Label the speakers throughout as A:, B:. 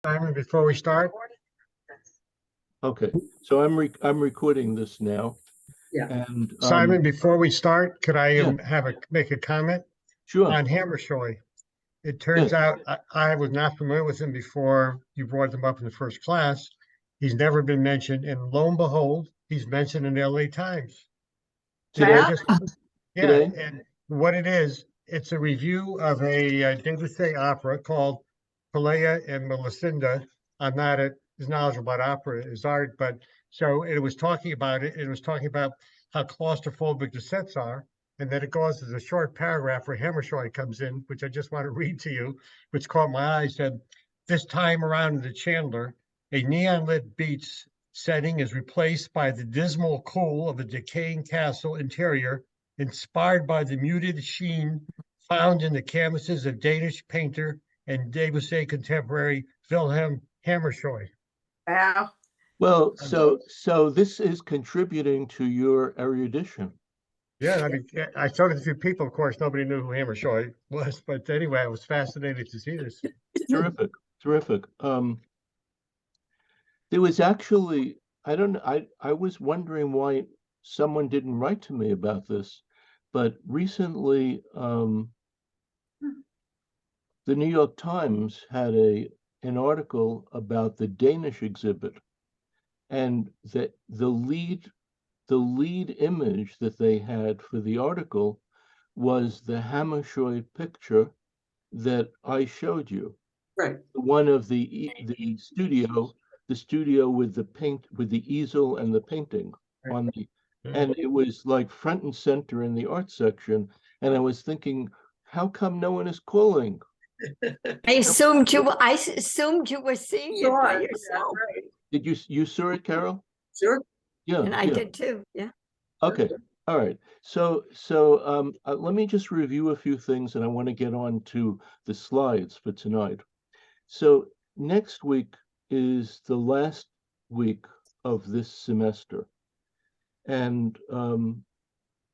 A: Simon, before we start,
B: Okay, so I'm recording this now,
C: Yeah.
B: and
A: Simon, before we start, could I
B: Yeah.
A: make a comment
B: sure,
A: on Hammershoy? It turns out I was not familiar with him before you brought him up in the first class. He's never been mentioned, and lo and behold, he's mentioned in the LA Times.
B: today,
A: I just, yeah,
B: today,
A: and what it is, it's a review of a Debussy opera called Pelea and Melisande. I'm not as knowledgeable about opera as art, but so it was talking about it. It was talking about how claustrophobic the sets are, and then it goes as a short paragraph where Hammershoy comes in, which I just want to read to you, which caught my eye. Said, this time around in the Chandler, a neon lit beach setting is replaced by the dismal cool of a decaying castle interior inspired by the muted sheen found in the canvases of Danish painter and Debussy contemporary Wilhelm Hammershoy.
C: Wow.
B: well, so this is contributing to your erudition.
A: Yeah, I mean, I showed it to a few people. Of course, nobody knew who Hammershoy was, but anyway, I was fascinated to see this.
B: Terrific, terrific. There was actually, I don't know, I was wondering why someone didn't write to me about this, but recently, the New York Times had an article about the Danish exhibit, and the lead image that they had for the article was the Hammershoy picture that I showed you.
C: Right.
B: One of the studio with the easel and the painting on the, and it was like front and center in the art section. And I was thinking, how come no one is calling?
D: I assumed you were seeing it by
C: Sure.
D: yourself,
C: Right.
B: Did you saw it, Carol?
C: Sure.
B: Yeah,
D: and I
B: yeah.
D: did too. Yeah.
B: Okay. All right. So let me just review a few things, and I want to get on to the slides for tonight. So next week is the last week of this semester, and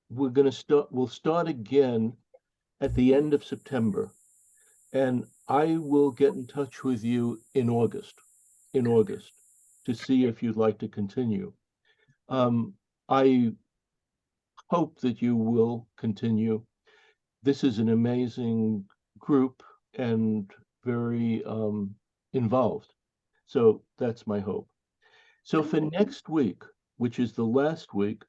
B: we'll start again at the end of September, and I will get in touch with you in August to see if you'd like to continue. I hope that you will continue. This is an amazing group and very involved. So that's my hope. So for next week, which is the last week,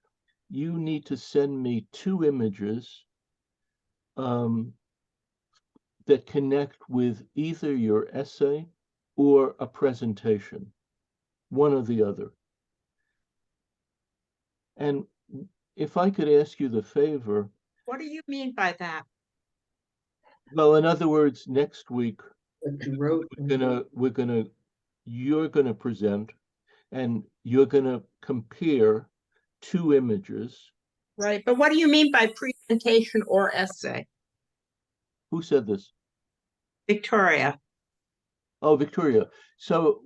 B: you need to send me 2 images that connect with either your essay or a presentation, one or the other. And if I could ask you the favor.
E: What do you mean by that?
B: Well, in other words, next week,
C: Like you wrote.
B: you're gonna present, and you're gonna compare 2 images.
E: Right, but what do you mean by presentation or essay?
B: Who said this?
E: Victoria.
B: Oh, Victoria. So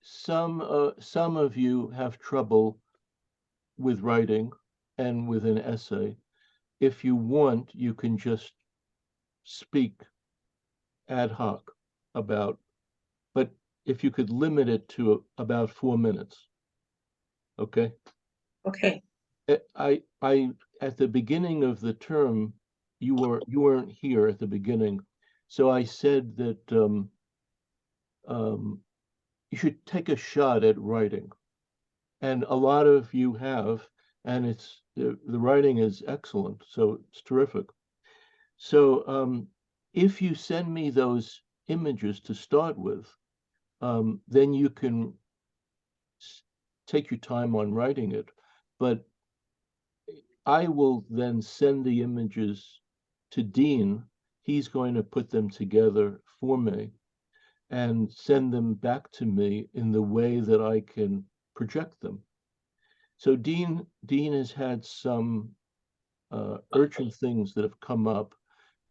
B: some of you have trouble with writing and with an essay. If you want, you can just speak ad hoc about, but if you could limit it to about 4 minutes. Okay.
E: Okay.
B: I at the beginning of the term, you weren't here at the beginning, so I said that you should take a shot at writing, and a lot of you have, and the writing is excellent, so it's terrific. So if you send me those images to start with, then you can take your time on writing it, but I will then send the images to Dean. He's going to put them together for me and send them back to me in the way that I can project them. So Dean has had some urgent things that have come up,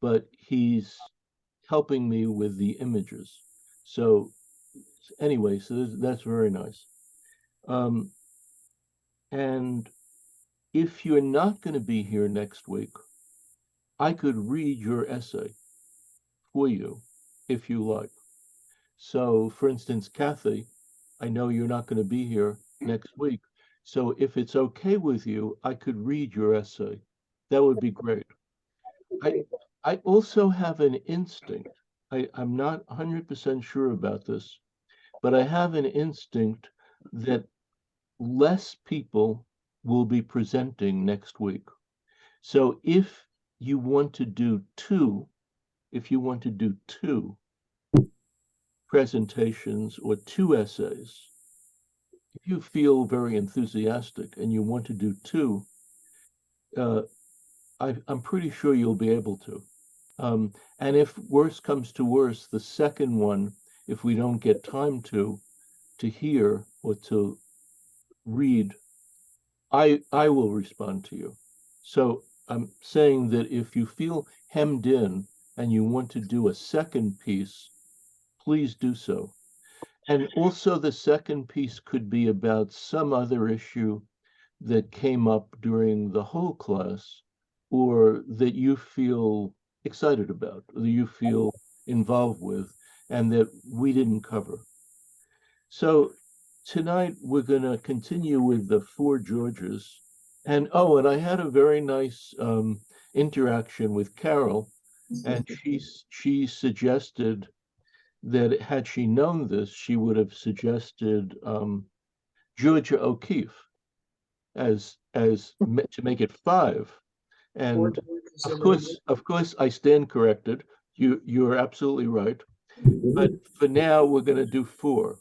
B: but he's helping me with the images. So anyway, so that's very nice. And if you're not going to be here next week, I could read your essay for you if you like. So for instance, Kathy, I know you're not going to be here next week. So if it's okay with you, I could read your essay. That would be great. I also have an instinct. I'm not 100% sure about this, but I have an instinct that less people will be presenting next week. So if you want to do two, if you want to do two presentations or two essays, if you feel very enthusiastic and you want to do two, I'm pretty sure you'll be able to. And if worse comes to worse, the second one, if we don't get time to hear or to read, I will respond to you. So I'm saying that if you feel hemmed in and you want to do a second piece, please do so. And also the second piece could be about some other issue that came up during the whole class or that you feel excited about, that you feel involved with, and that we didn't cover. So tonight we're going to continue with the four Georges. And oh, and I had a very nice interaction with Carol, and she suggested that had she known this, she would have suggested Georgia O'Keeffe as to make it five. And of course, I stand corrected. You're absolutely right. But for now, we're going to do four.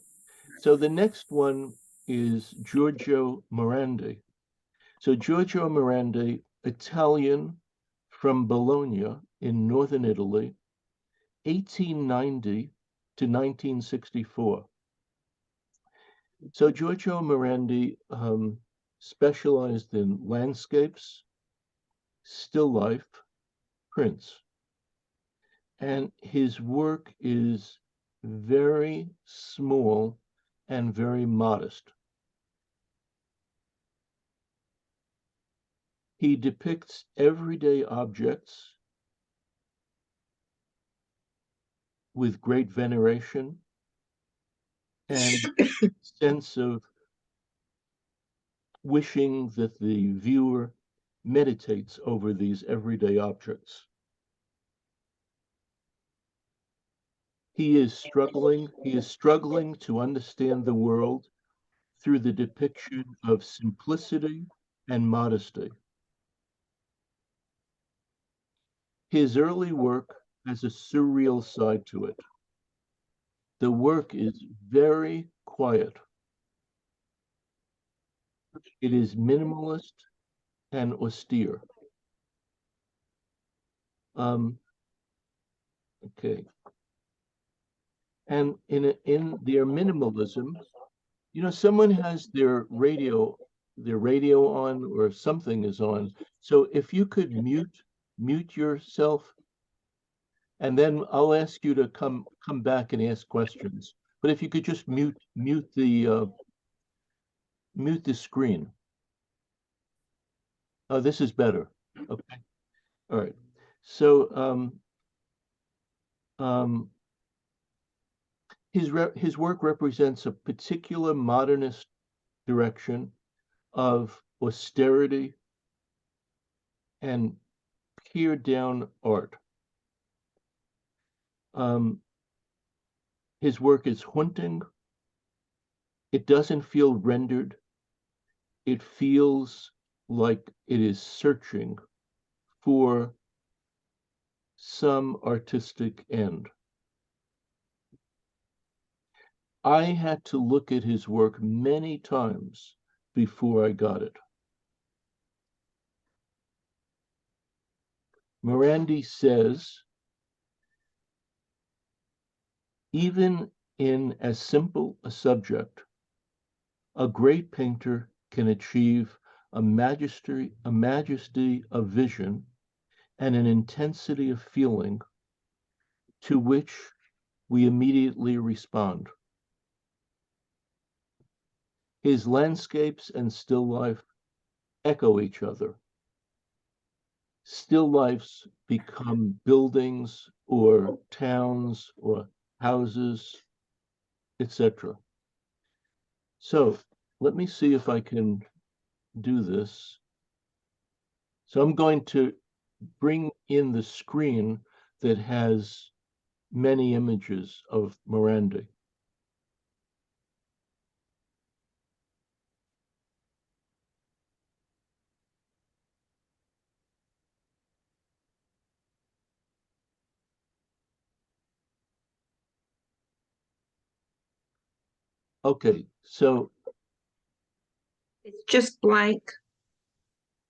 B: So the next one is Giorgio Morandi. So Giorgio Morandi, Italian from Bologna in northern Italy, 1890 to 1964. So Giorgio Morandi specialized in landscapes, still life, prints. And his work is very small and very modest. He depicts everyday objects with great veneration and sense of wishing that the viewer meditates over these everyday objects. He is struggling to understand the world through the depiction of simplicity and modesty. His early work has a surreal side to it. The work is very quiet. It is minimalist and austere. Okay. And in their minimalism, you know, someone has their radio on or something is on. So if you could mute yourself, and then I'll ask you to come back and ask questions. But if you could just mute the screen. Oh, this is better. Okay. All right. So his work represents a particular modernist direction of austerity and pared down art. His work is haunting. It doesn't feel rendered. It feels like it is searching for some artistic end. I had to look at his work many times before I got it. Morandi says, even in as simple a subject, a great painter can achieve a majesty of vision and an intensity of feeling to which we immediately respond. His landscapes and still life echo each other. Still lifes become buildings or towns or houses etc. So let me see if I can do this. So I'm going to bring in the screen that has many images of Morandi. Okay, so
E: It's just blank.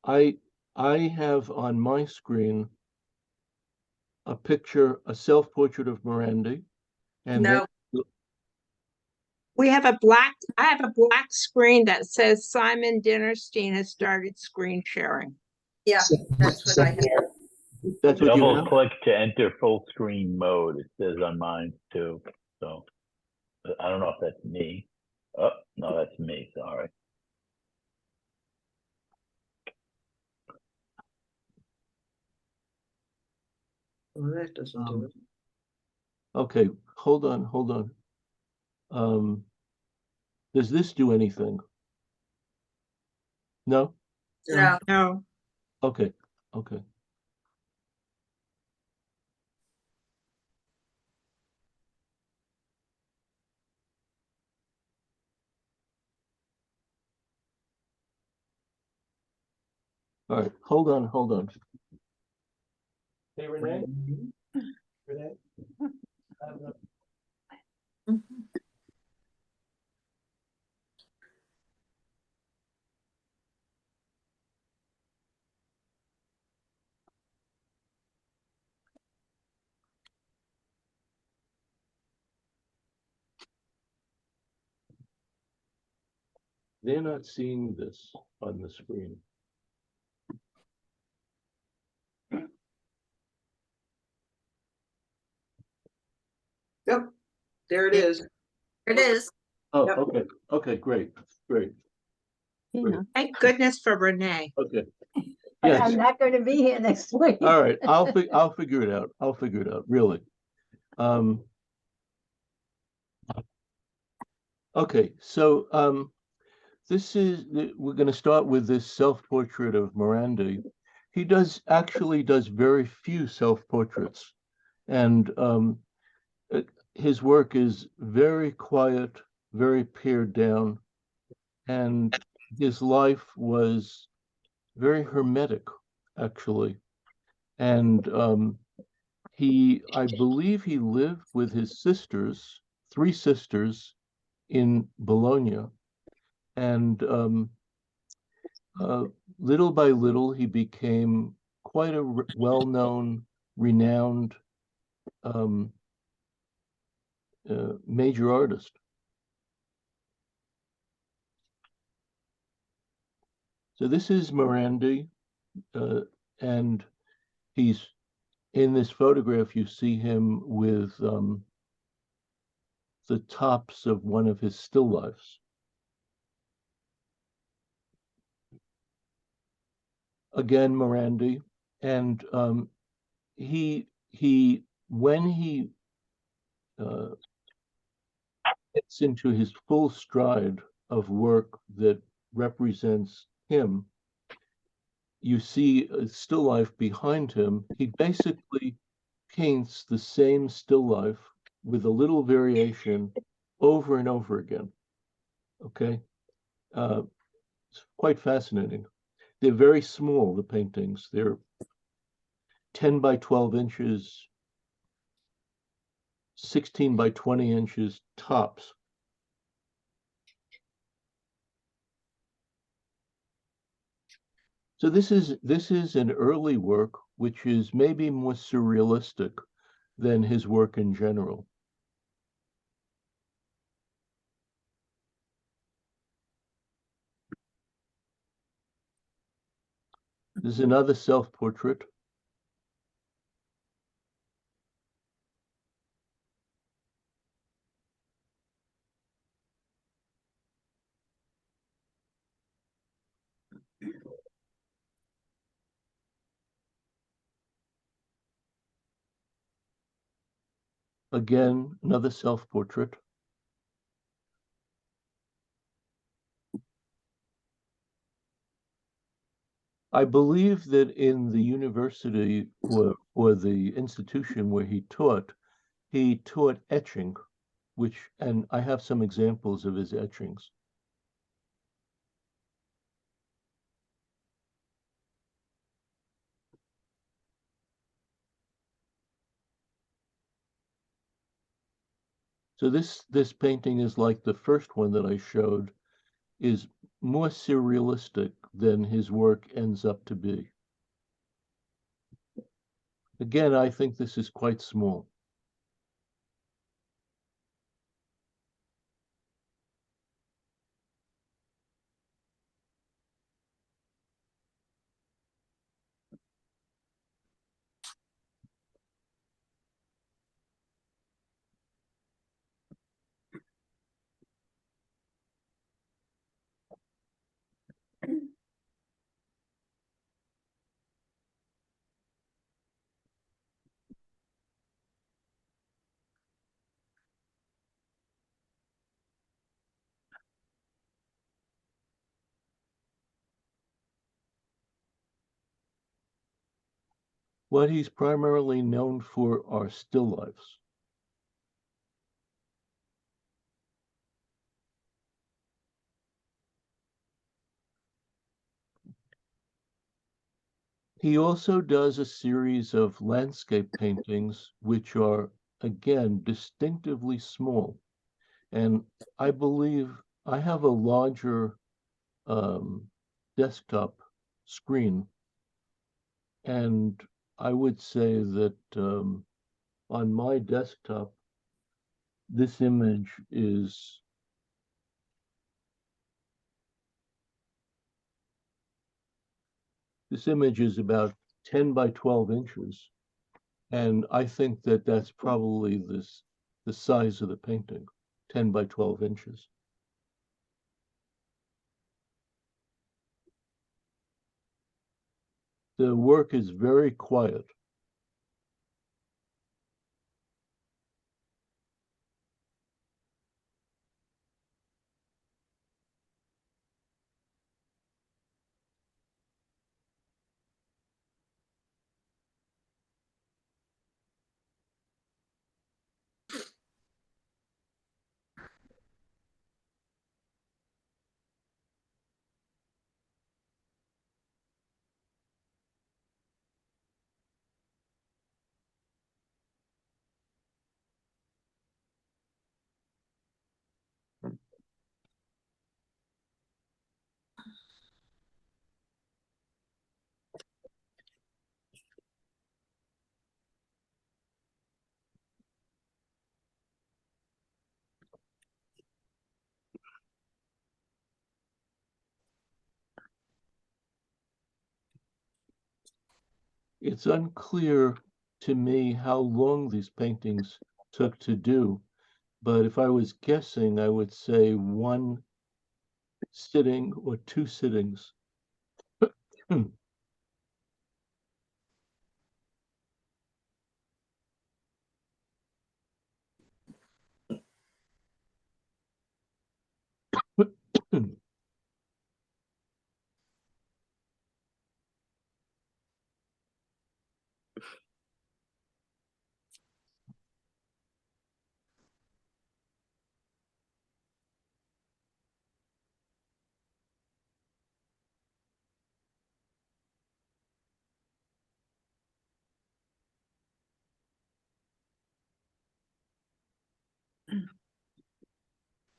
B: I have on my screen a picture, a self-portrait of Morandi, and
C: No,
E: I have a black screen that says Simon Dinnerstein has started screen sharing.
C: yeah, that's what I have.
B: that's what you
F: Double
B: have?
F: click to enter full screen mode. It says on mine too. So I don't know if that's me. Oh, no, that's me. Sorry.
C: Well, that doesn't do it.
B: Okay, hold on. Does this do anything? No?
C: No,
E: No,
B: Okay. All right, hold on. Hey, Renee? Renee? They're not seeing this on the screen.
C: yep, there it is.
D: It is.
B: Oh,
C: Yep.
B: okay, great.
E: thank goodness for Renee.
B: Okay,
D: But
B: yes,
D: I'm not going to be here next week.
B: all right, I'll figure it out, really. Okay, so we're going to start with this self-portrait of Morandi. He actually does very few self-portraits, and his work is very quiet, very pared down, and his life was very hermetic, actually. And I believe he lived with his sisters, 3 sisters, in Bologna. And little by little, he became quite a well-known, renowned major artist. So this is Morandi, and he's in this photograph. You see him with the tops of one of his still lifes. Again, Morandi, and when he gets into his full stride of work that represents him, you see a still life behind him. He basically paints the same still life with a little variation over and over again. Okay, it's quite fascinating. They're very small, the paintings. They're 10 by 12 inches, 16 by 20 inches tops. So this is an early work which is maybe more surrealistic than his work in general. This is another self-portrait. Again, another self-portrait. I believe that in the university or the institution where he taught etching, and I have some examples of his etchings. So this painting is like the first one that I showed, is more surrealistic than his work ends up to be. Again, I think this is quite small. What he's primarily known for are still lifes. He also does a series of landscape paintings, which are, again, distinctively small. And I believe I have a larger desktop screen. And I would say that on my desktop, this image is about 10 by 12 inches. And I think that that's probably the size of the painting, 10 by 12 inches. The work is very quiet. It's unclear to me how long these paintings took to do, but if I was guessing, I would say one sitting or two sittings.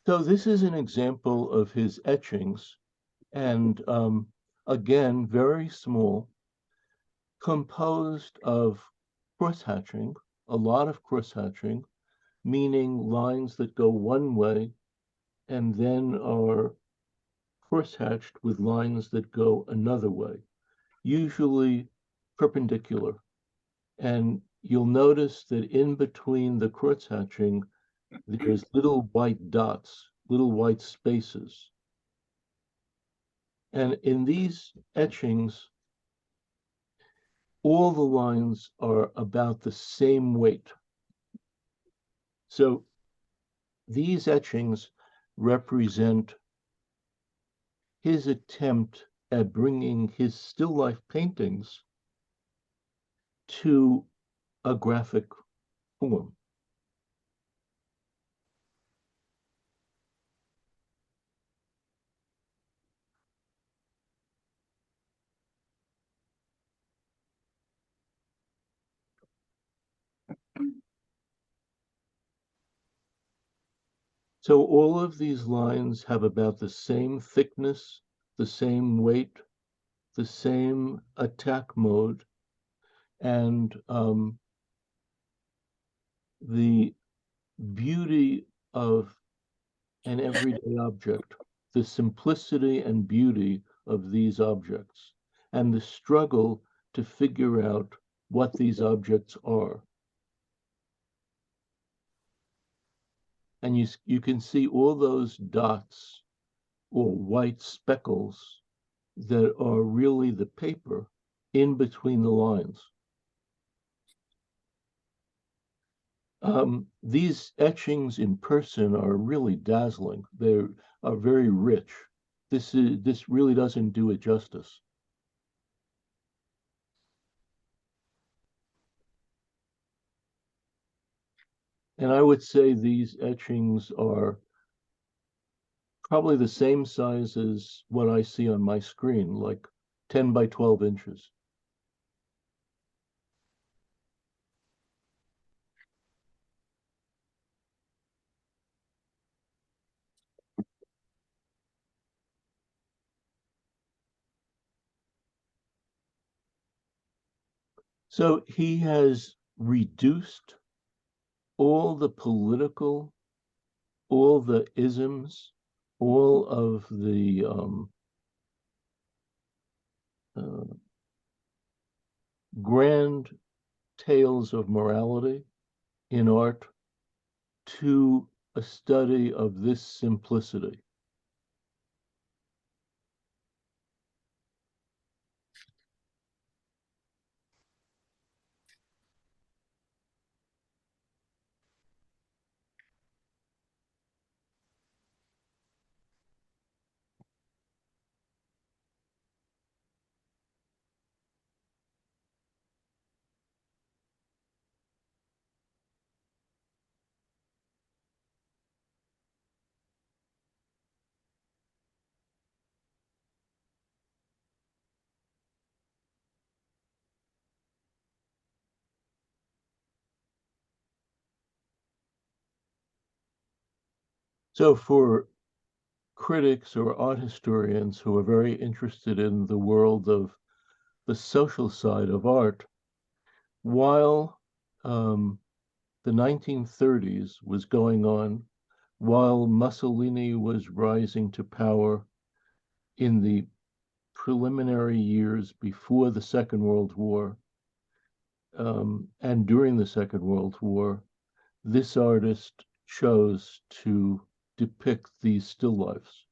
B: So this is an example of his etchings, and again, very small, composed of cross-hatching, a lot of cross-hatching, meaning lines that go one way and then are cross-hatched with lines that go another way, usually perpendicular. And you'll notice that in between the cross-hatching, there's little white dots, little white spaces. And in these etchings, all the lines are about the same weight. So these etchings represent his attempt at bringing his still life paintings to a graphic form. So all of these lines have about the same thickness, the same weight, the same attack mode, and the beauty of an everyday object, the simplicity and beauty of these objects, and the struggle to figure out what these objects are. And you can see all those dots or white speckles that are really the paper in between the lines. These etchings in person are really dazzling. They are very rich. This really doesn't do it justice. And I would say these etchings are probably the same size as what I see on my screen, like 10 by 12 inches. So he has reduced all the political, all the isms, all of the grand tales of morality in art to a study of this simplicity. So for critics or art historians who are very interested in the world of the social side of art, while the 1930s was going on, while Mussolini was rising to power in the preliminary years before the Second World War, and during the Second World War, this artist chose to depict these still lifes.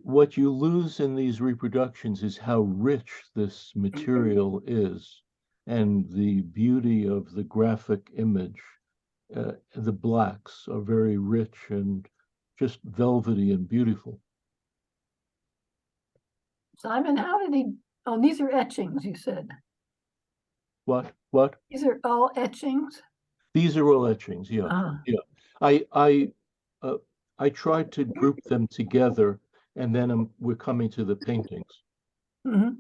B: What you lose in these reproductions is how rich this material is and the beauty of the graphic image. The blacks are very rich and just velvety and beautiful.
G: Simon, how did he, oh, these are etchings, you said.
B: What?
G: These are all etchings?
B: These are all etchings, yeah.
G: Ah.
B: Yeah. I tried to group them together, and then we're coming to the paintings.
G: Mhm.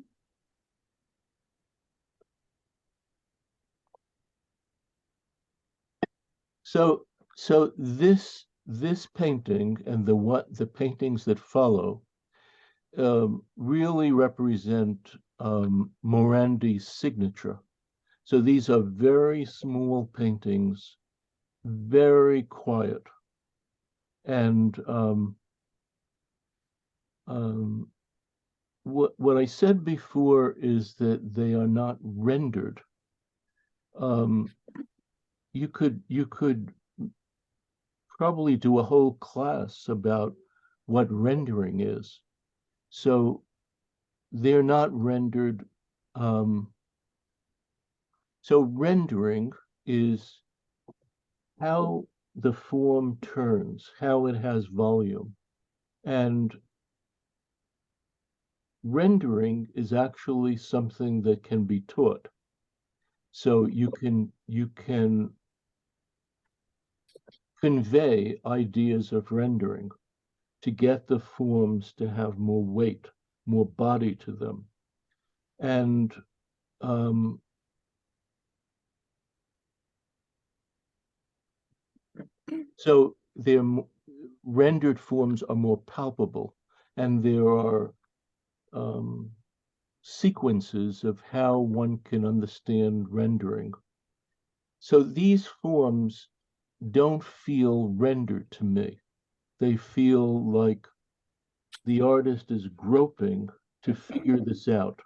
B: So this painting and the paintings that follow really represent Morandi's signature. So these are very small paintings, very quiet, and what I said before is that they are not rendered. You could probably do a whole class about what rendering is. So they're not rendered. So rendering is how the form turns, how it has volume. And rendering is actually something that can be taught. So you can convey ideas of rendering to get the forms to have more weight, more body to them. And so their rendered forms are more palpable, and there are sequences of how one can understand rendering. So these forms don't feel rendered to me. They feel like the artist is groping to figure this out.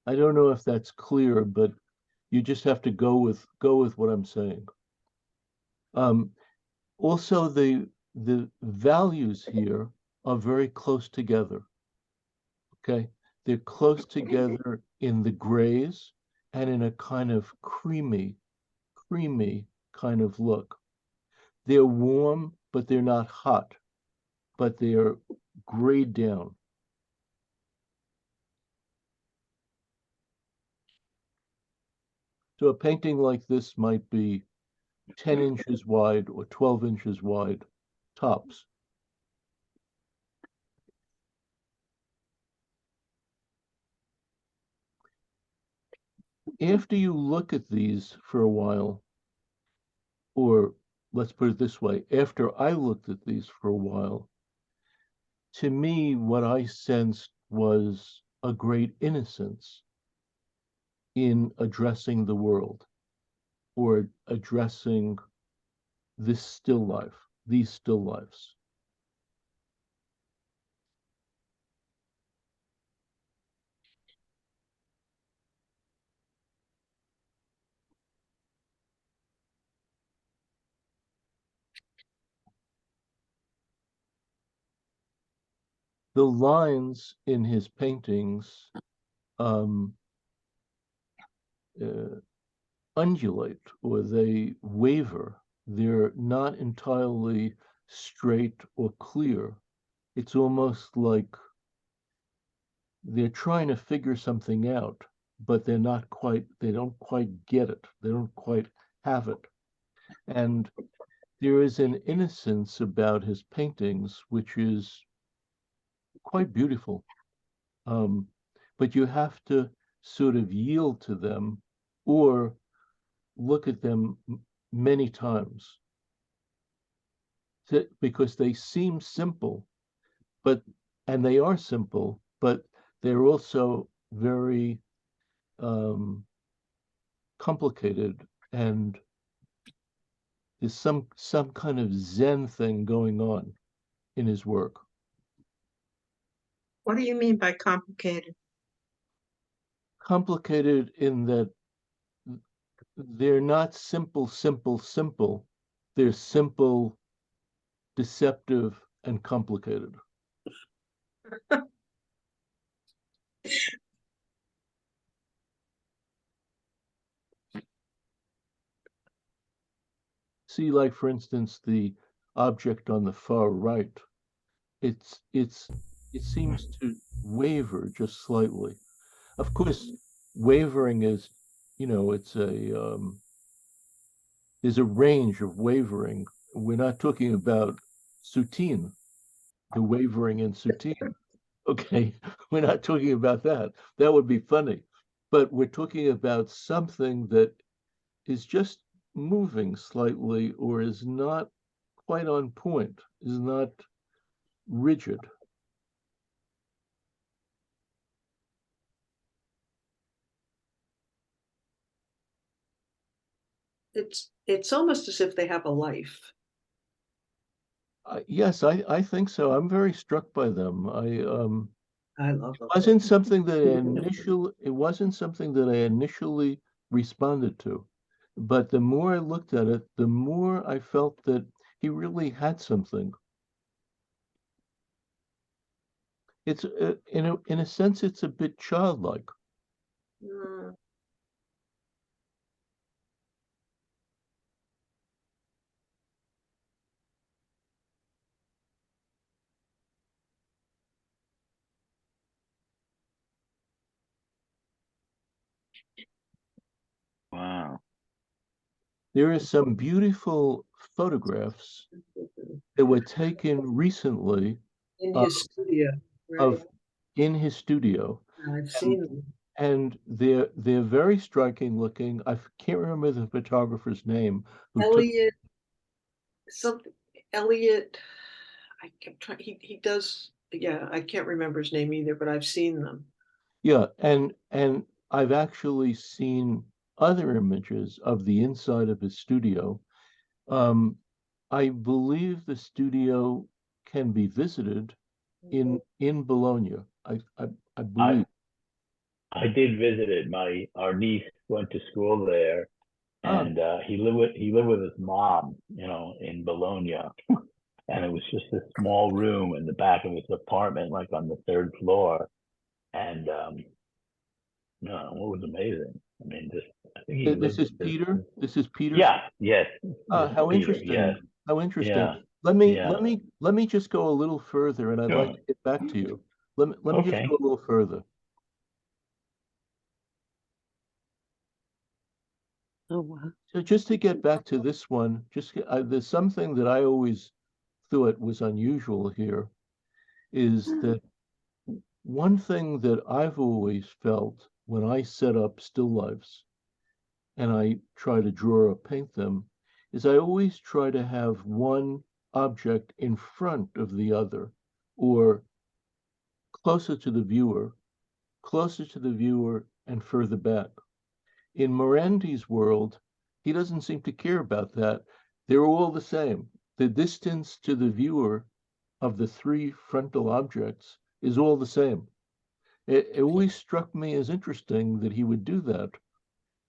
B: I don't know if that's clear, but you just have to go with what I'm saying. Also, the values here are very close together. Okay, they're close together in the grays and in a kind of creamy kind of look. They're warm, but they're not hot, but they're grayed down. So a painting like this might be 10 inches wide or 12 inches wide, tops. After you look at these for a while, or let's put it this way, after I looked at these for a while, to me, what I sensed was a great innocence in addressing the world or addressing this still life, these still lives. The lines in his paintings undulate or they waver. They're not entirely straight or clear. It's almost like they're trying to figure something out, but they don't quite get it. They don't quite have it. And there is an innocence about his paintings, which is quite beautiful. But you have to sort of yield to them or look at them many times because they seem simple, and they are simple, but they're also very complicated, and there's some kind of Zen thing going on in his work.
E: What do you mean by complicated?
B: Complicated in that they're not simple. They're simple, deceptive, and complicated. See, like for instance, the object on the far right, it seems to waver just slightly. Of course, wavering is, it's there's a range of wavering. We're not talking about Soutine, the wavering in Soutine. Okay, we're not talking about that. That would be funny. But we're talking about something that is just moving slightly or is not quite on point, is not rigid.
C: It's almost as if they have a life.
B: Yes, I think so. I'm very struck by them.
C: I love them.
B: It wasn't something that I initially responded to. But the more I looked at it, the more I felt that he really had something. It's in a sense, it's a bit childlike.
C: Mm,
F: Wow.
B: There are some beautiful photographs that were taken recently
C: in
B: of,
C: his studio, right?
B: of in his studio,
C: I've seen them.
B: and they're very striking looking. I can't remember the photographer's name who took.
C: Elliot, something, Elliot, I kept trying, he does, yeah, I can't remember his name either, but I've seen them.
B: Yeah, and I've actually seen other images of the inside of his studio. I believe the studio can be visited in Bologna. I
F: I
B: believe.
F: I did visit it. Our niece went to school there,
B: Ah,
F: and he lived with his mom, in Bologna, and it was just a small room in the back of his apartment, like on the third floor, and no, it was amazing. I mean, just I think he
B: this
F: lived
B: is
F: this.
B: Peter. This is Peter.
F: Yeah, yes,
B: Ah,
F: this is
B: how
F: Peter.
B: interesting.
F: Yes,
B: How interesting.
F: yeah,
B: Let
F: yeah.
B: me just go a little further, and I'd like
F: Sure.
B: to get back to you. Let me just go
F: Okay.
B: a little further.
C: Oh, wow.
B: So just to get back to this one, there's something that I always thought was unusual here, is that one thing that I've always felt when I set up still lifes and I try to draw or paint them is I always try to have one object in front of the other or closer to the viewer, and further back. In Morandi's world, he doesn't seem to care about that. They're all the same. The distance to the viewer of the three frontal objects is all the same. It always struck me as interesting that he would do that.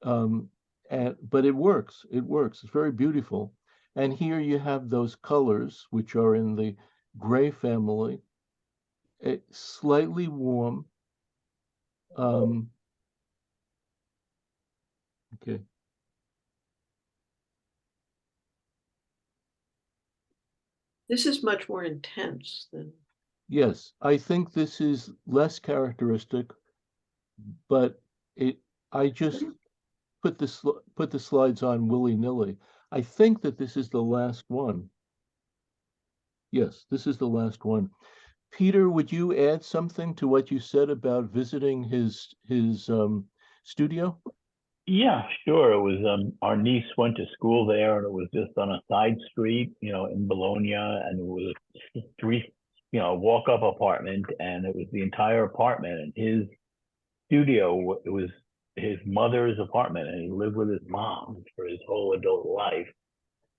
B: But it works. It works. It's very beautiful. And here you have those colors, which are in the gray family, slightly warm. Okay.
C: This is much more intense than,
B: Yes, I think this is less characteristic, but I just put the slides on willy-nilly. I think that this is the last one. Yes, this is the last one. Peter, would you add something to what you said about visiting his studio?
F: Yeah, sure. It was our niece went to school there, and it was just on a side street, in Bologna, and it was a three, walk-up apartment, and it was the entire apartment. And his studio, it was his mother's apartment, and he lived with his mom for his whole adult life.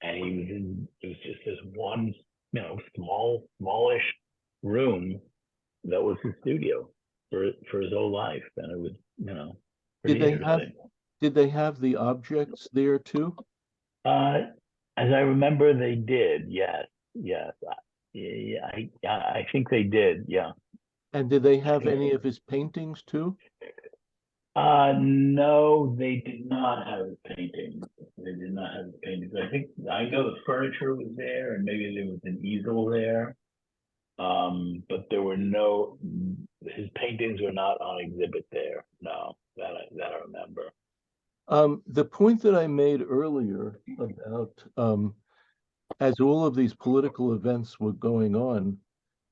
F: And it was just this one, smallish room that was his studio for his whole life, and it was,
B: Did
F: pretty
B: they have
F: interesting.
B: did they have the objects there too?
F: Uh, as I remember, they did. Yes, yes. Yeah, I think they did. Yeah.
B: And did they have any of his paintings too?
F: No, they did not have paintings. They did not have paintings. I know the furniture was there, and maybe there was an easel there. But there were his paintings were not on exhibit there. No, that I remember.
B: The point that I made earlier about as all of these political events were going on,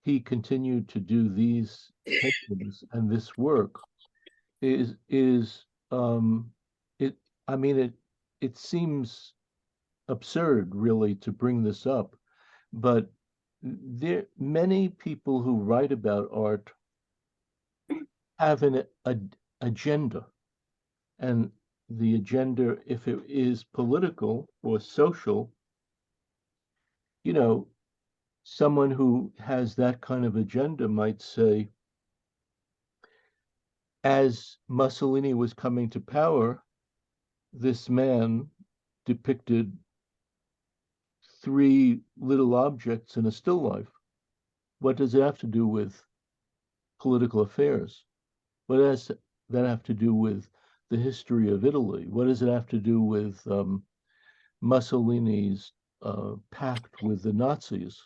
B: he continued to do these paintings and this work is it I mean it seems absurd really to bring this up, but there many people who write about art have agenda, and the agenda, if it is political or social, you know, someone who has that kind of agenda might say, as Mussolini was coming to power, this man depicted three little objects in a still life. What does it have to do with political affairs. What does that have to do with the history of Italy? What does it have to do with Mussolini's pact with the Nazis?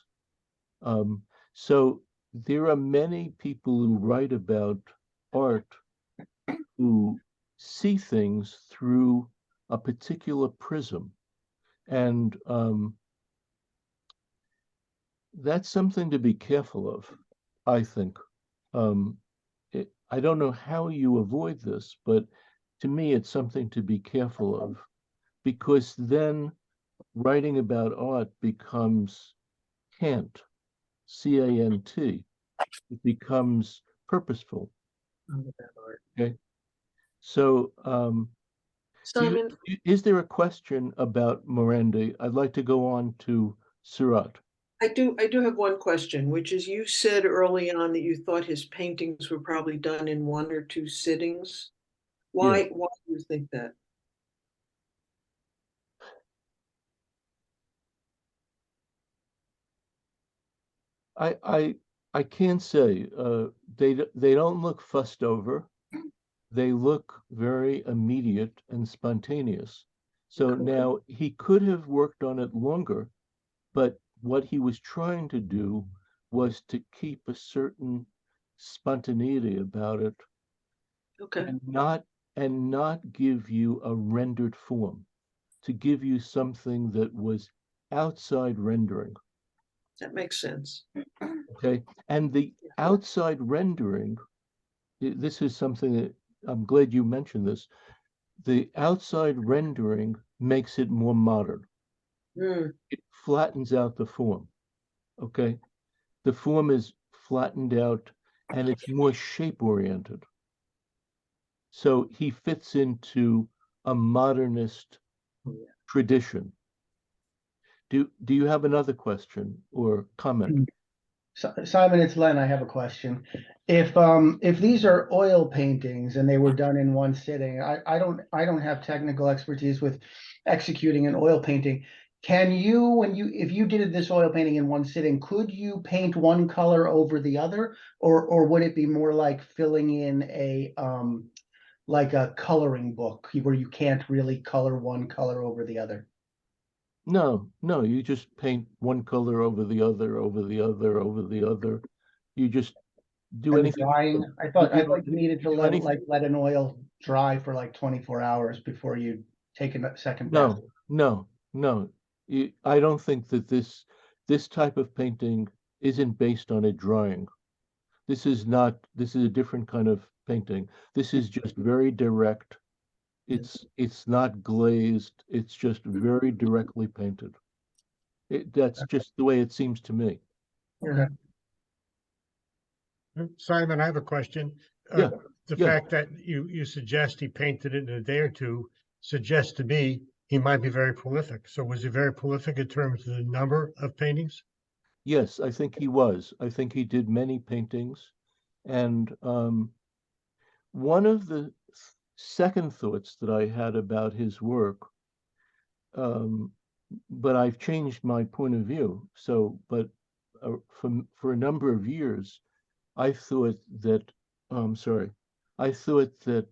B: So there are many people who write about art who see things through a particular prism. And that's something to be careful of, I think. I don't know how you avoid this, but to me, it's something to be careful of, because then writing about art becomes cant, C-A-N-T. It becomes purposeful. Okay. So,
C: Simon,
B: is there a question about Morandi? I'd like to go on to Seurat.
C: I do have one question, which is you said early on that you thought his paintings were probably done in 1 or 2 sittings. Why do you think that?
B: I can't say. They don't look fussed over. They look very immediate and spontaneous. So now he could have worked on it longer, but what he was trying to do was to keep a certain spontaneity about it
C: Okay,
B: and not give you a rendered form, to give you something that was outside rendering.
C: that makes sense.
B: Okay. And the outside rendering, this is something that I'm glad you mentioned this. The outside rendering makes it more modern.
C: Mm,
B: It flattens out the form. Okay. The form is flattened out and it's more shape oriented. So he fits into a modernist tradition. Do you have another question or comment?
H: Simon, it's Len. I have a question. If these are oil paintings and they were done in one sitting, I don't have technical expertise with executing an oil painting. Can you, if you did this oil painting in one sitting, could you paint one color over the other, or would it be more like filling in like a coloring book where you can't really color one color over the other?
B: No, you just paint one color over the other, over the other, over the other. You just do
H: And the
B: anything.
H: drying, I thought you needed to
B: do anything.
H: let an oil dry for like 24 hours before you take a second pass.
B: No. I don't think that this type of painting isn't based on it drying. This is a different kind of painting. This is just very direct. It's not glazed. It's just very directly painted. That's just the way it seems to me.
H: Okay.
A: Simon, I have a question.
B: Yeah,
A: The
B: yeah.
A: fact that you suggest he painted it in a day or two suggests to me he might be very prolific. So was he very prolific in terms of the number of paintings?
B: Yes, I think he was. I think he did many paintings. And one of the second thoughts that I had about his work, but I've changed my point of view. So, but for a number of years, I thought that, I thought that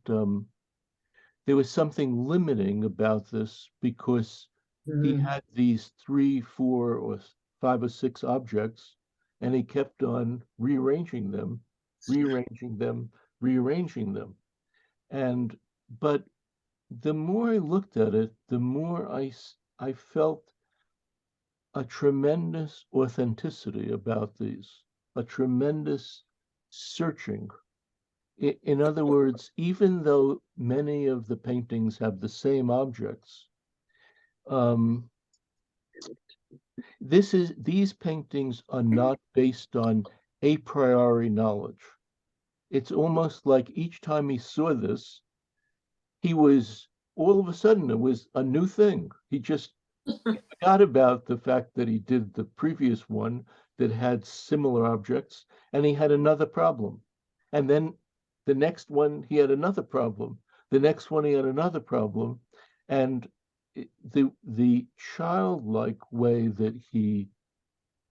B: there was something limiting about this because he had these 3, 4, or 5 or 6 objects, and he kept on rearranging them, rearranging them, rearranging them. But the more I looked at it, the more I felt a tremendous authenticity about these, a tremendous searching. In other words, even though many of the paintings have the same objects, these paintings are not based on a priori knowledge. It's almost like each time he saw this, he was all of a sudden it was a new thing. He just forgot about the fact that he did the previous one that had similar objects, and he had another problem. And then the next one, he had another problem. The next one, he had another problem. And the childlike way that he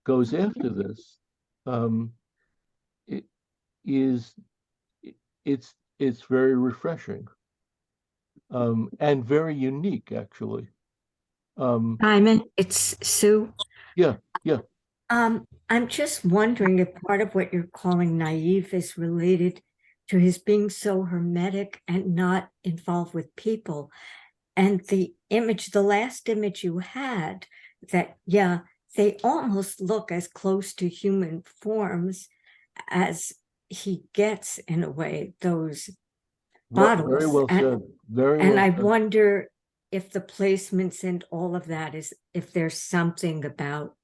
B: goes after this, is it's very refreshing, and very unique, actually.
D: Simon, it's Sue.
B: Yeah, yeah.
D: I'm just wondering if part of what you're calling naive is related to his being so hermetic and not involved with people. And the last image you had, that, yeah, they almost look as close to human forms as he gets in a way, those
B: Very
D: bottles.
B: well said. Very
D: And
B: well
D: I
B: said.
D: wonder if the placements and all of that is, if there's something about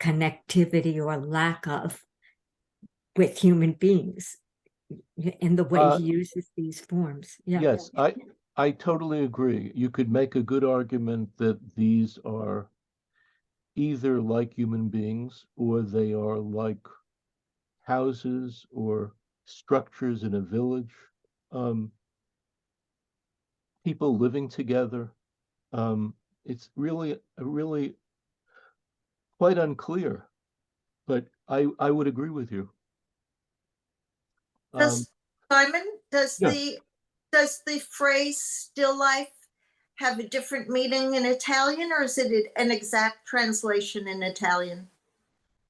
D: connectivity or lack of with human beings in the way he uses these forms. Yeah.
B: Yes, I totally agree. You could make a good argument that these are either like human beings or they are like houses or structures in a village, um, people living together. It's really quite unclear, but I would agree with you.
I: Does Simon,
B: Yeah.
I: does the phrase still life have a different meaning in Italian, or is it an exact translation in Italian?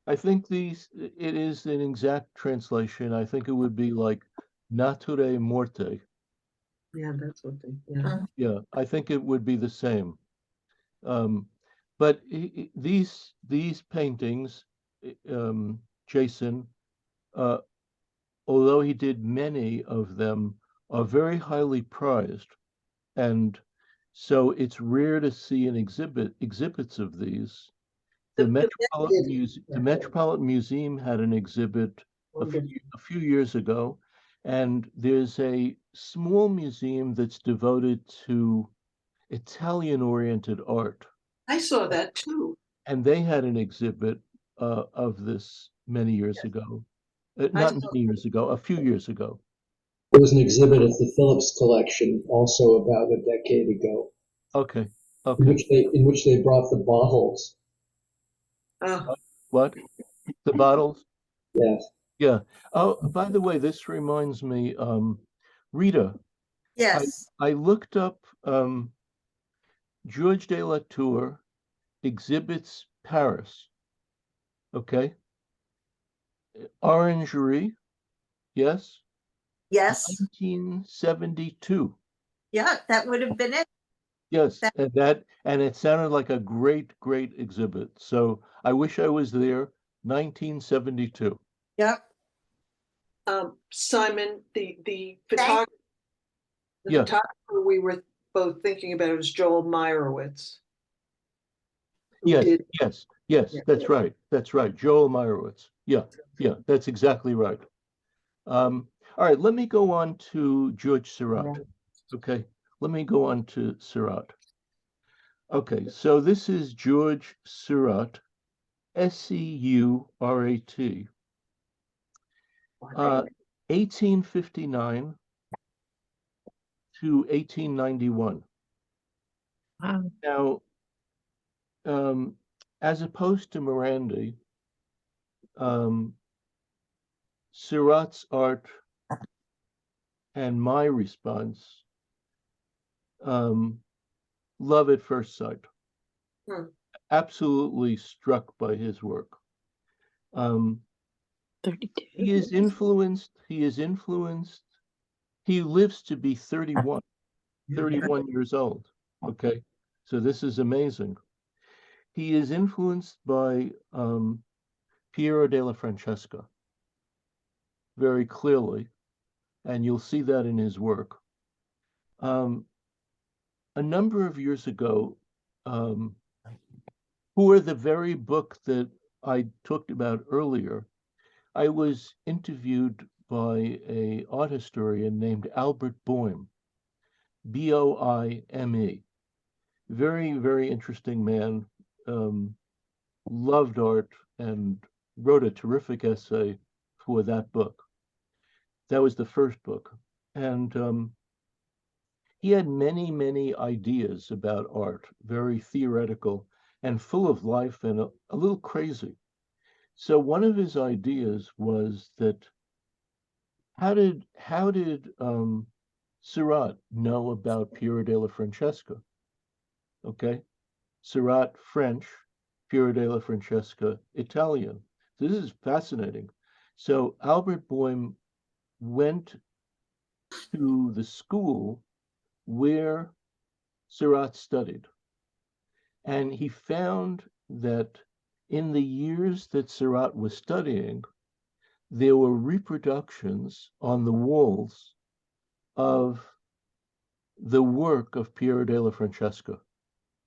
B: I think it is an exact translation. I think it would be like nature morte.
C: Yeah, that's what they, yeah.
B: Yeah, I think it would be the same. But these paintings, Jason, although he did many of them, are very highly prized, and so it's rare to see an exhibits of these. The Metropolitan Museum had an exhibit a few years ago, and there's a small museum that's devoted to Italian-oriented art,
C: I saw that too.
B: and they had an exhibit of this many years ago. Not many years ago, a few years ago.
J: There was an exhibit at the Phillips Collection also about a decade ago.
B: Okay,
J: In
B: okay.
J: which they brought the bottles.
B: What? The bottles?
J: Yes.
B: Yeah. Oh, by the way, this reminds me, Rita,
I: Yes.
B: I looked up George de la Tour exhibits Paris. Okay. Orangery, yes.
I: Yes.
B: 1972.
I: Yeah, that would have been it.
B: Yes, and it sounded like a great exhibit. So I wish I was there. 1972.
I: Yep.
C: Simon, the photographer,
B: Yeah.
C: photographer we were both thinking about was Joel Meyerowitz.
B: Yes, yes,
C: Yeah.
B: that's right. That's right. Joel Meyerowitz. Yeah, that's exactly right. All right, let me go on to George Seurat. Okay, let me go on to Seurat. Okay, so this is George Seurat, Seurat, 1859 to 1891.
E: Wow.
B: Now, as opposed to Morandi, Seurat's art and my response, love at first sight. Absolutely struck by his work.
E: 32.
B: He is influenced. He lives to be 31 years old. Okay, so this is amazing. He is influenced by Piero della Francesca very clearly, and you'll see that in his work. A number of years ago, for the very book that I talked about earlier, I was interviewed by an art historian named Albert Boime, Boime. Very interesting man, loved art, and wrote a terrific essay for that book. That was the first book. And he had many ideas about art, very theoretical and full of life and a little crazy. So one of his ideas was that how did Seurat know about Piero della Francesca? Okay, Seurat French, Piero della Francesca Italian. This is fascinating. So Albert Boehm went to the school where Seurat studied, and he found that in the years that Seurat was studying, there were reproductions on the walls of the work of Piero della Francesca.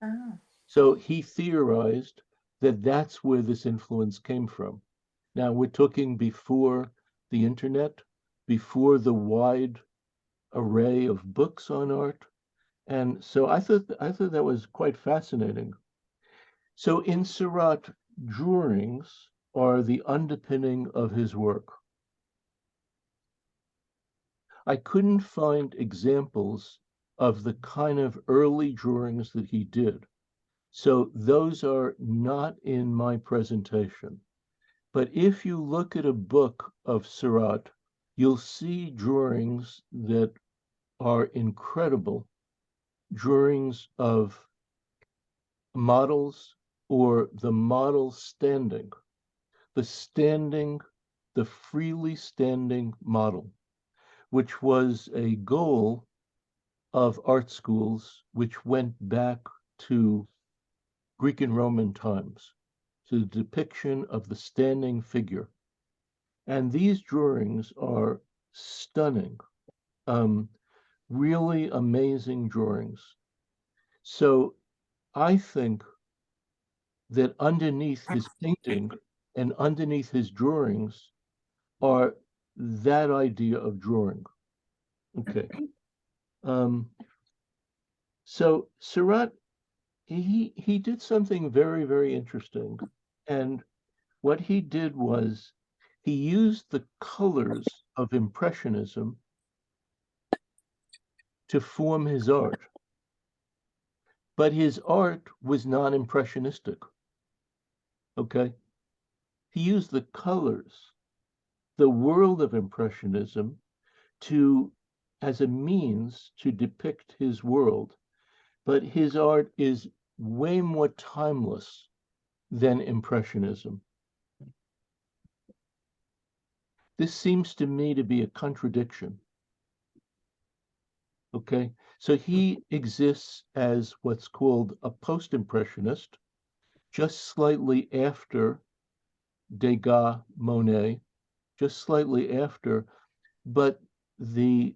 I: Oh.
B: So he theorized that that's where this influence came from. Now we're talking before the internet, before the wide array of books on art. And so I thought that was quite fascinating. So in Seurat, drawings are the underpinning of his work. I couldn't find examples of the kind of early drawings that he did. So those are not in my presentation. But if you look at a book of Seurat, you'll see drawings that are incredible, drawings of models or the model standing, the freely standing model, which was a goal of art schools, which went back to Greek and Roman times, to the depiction of the standing figure. And these drawings are stunning, really amazing drawings. So I think that underneath his painting and underneath his drawings are that idea of drawing. Okay. So Seurat, he did something very, very interesting. And what he did was he used the colors of Impressionism to form his art. But his art was not impressionistic. Okay? He used the colors, the world of Impressionism, as a means to depict his world. But his art is way more timeless than Impressionism. This seems to me to be a contradiction. Okay, so he exists as what's called a post-impressionist, just slightly after Degas, Monet, just slightly after, but the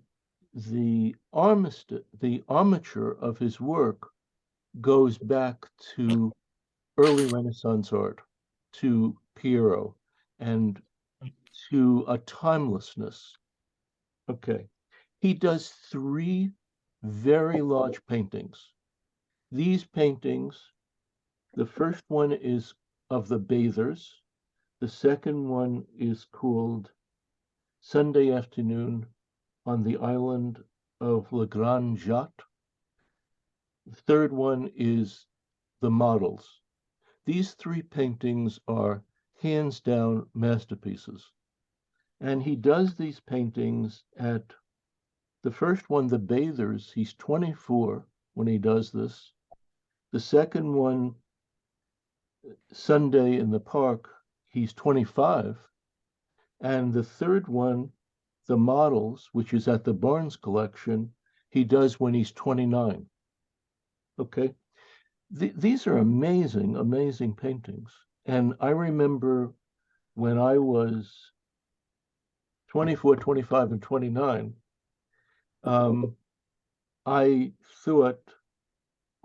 B: armature of his work goes back to early Renaissance art, to Piero, and to a timelessness. Okay. He does 3 very large paintings. These paintings, the first one is of the bathers. The second one is called Sunday Afternoon on the Island of Le Grand Jatte. The third one is The Models. These 3 paintings are hands down masterpieces. And he does these paintings at the first one, The Bathers, he's 24 when he does this. The second one, Sunday in the Park, he's 25. And the third one, The Models, which is at the Barnes collection, he does when he's 29. Okay. These are amazing, amazing paintings. And I remember when I was 24, 25, and 29, I thought,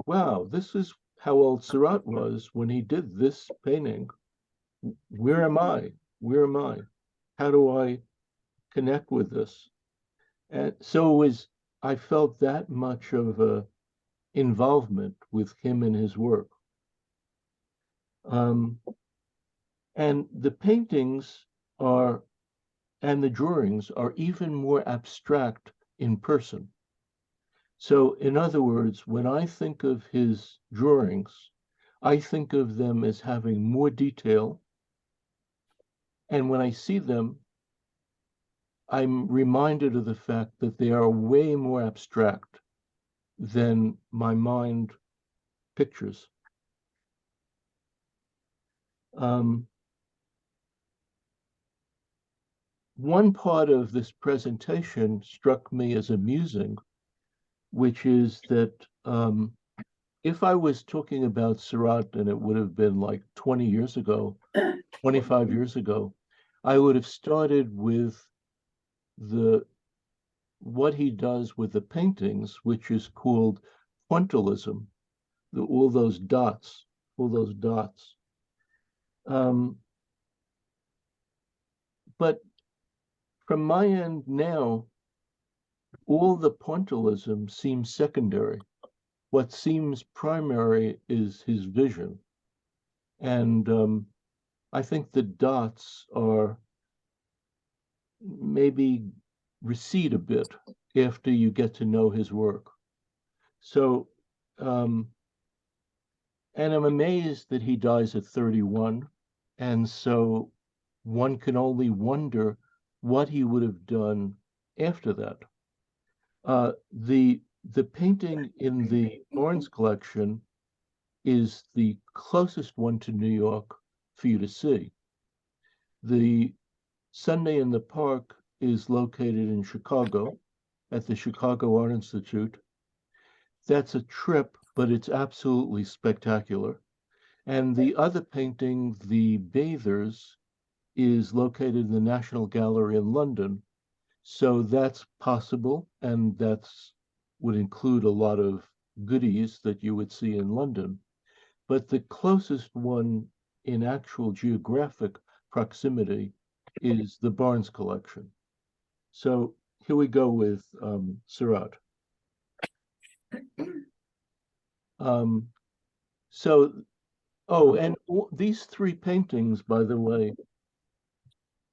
B: wow, this is how old Seurat was when he did this painting. Where am I? Where am I? How do I connect with this? And so I felt that much of a involvement with him and his work. And the paintings and the drawings are even more abstract in person. So in other words, when I think of his drawings, I think of them as having more detail. And when I see them, I'm reminded of the fact that they are way more abstract than my mind pictures. One part of this presentation struck me as amusing, which is that if I was talking about Seurat and it would have been like 20 years ago, 25 years ago, I would have started with what he does with the paintings, which is called pointillism, all those dots. But from my end now, all the pointillism seems secondary. What seems primary is his vision. And I think the dots are maybe recede a bit after you get to know his work. So, and I'm amazed that he dies at 31. And so one can only wonder what he would have done after that. The painting in the Barnes collection is the closest one to New York for you to see. The Sunday in the Park is located in Chicago at the Chicago Art Institute. That's a trip, but it's absolutely spectacular. And the other painting, The Bathers, is located in the National Gallery in London. So that's possible, and that's would include a lot of goodies that you would see in London. But the closest one in actual geographic proximity is the Barnes collection. So here we go with Seurat. And these three paintings, by the way,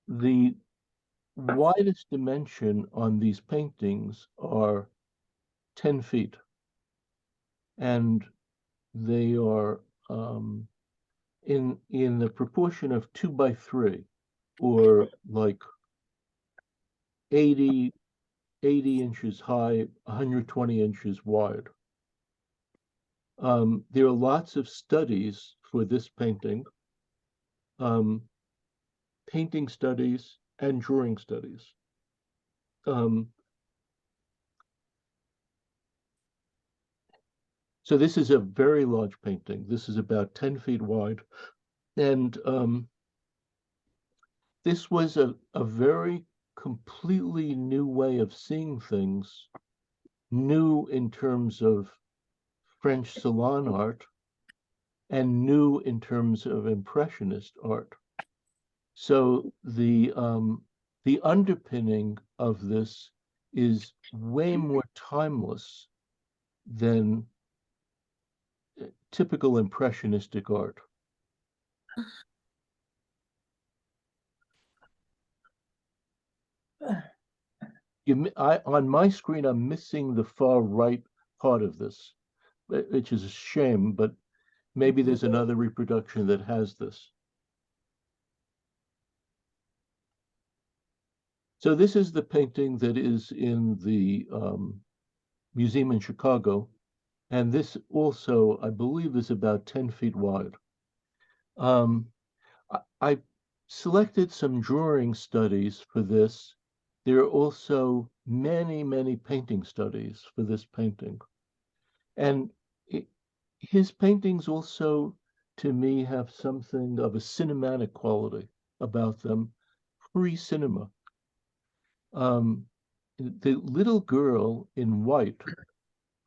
B: the widest dimension on these paintings are 10 feet. And they are in the proportion of 2 by 3, or like 80 inches high, 120 inches wide. There are lots of studies for this painting, painting studies and drawing studies. So this is a very large painting. This is about 10 feet wide. And this was a very completely new way of seeing things, new in terms of French salon art, and new in terms of Impressionist art. So the underpinning of this is way more timeless than typical Impressionistic art. On my screen, I'm missing the far right part of this, which is a shame, but maybe there's another reproduction that has this. So this is the painting that is in the museum in Chicago. And this also, I believe, is about 10 feet wide. I selected some drawing studies for this. There are also many, many painting studies for this painting. And his paintings also, to me, have something of a cinematic quality about them, pre-cinema. The little girl in white,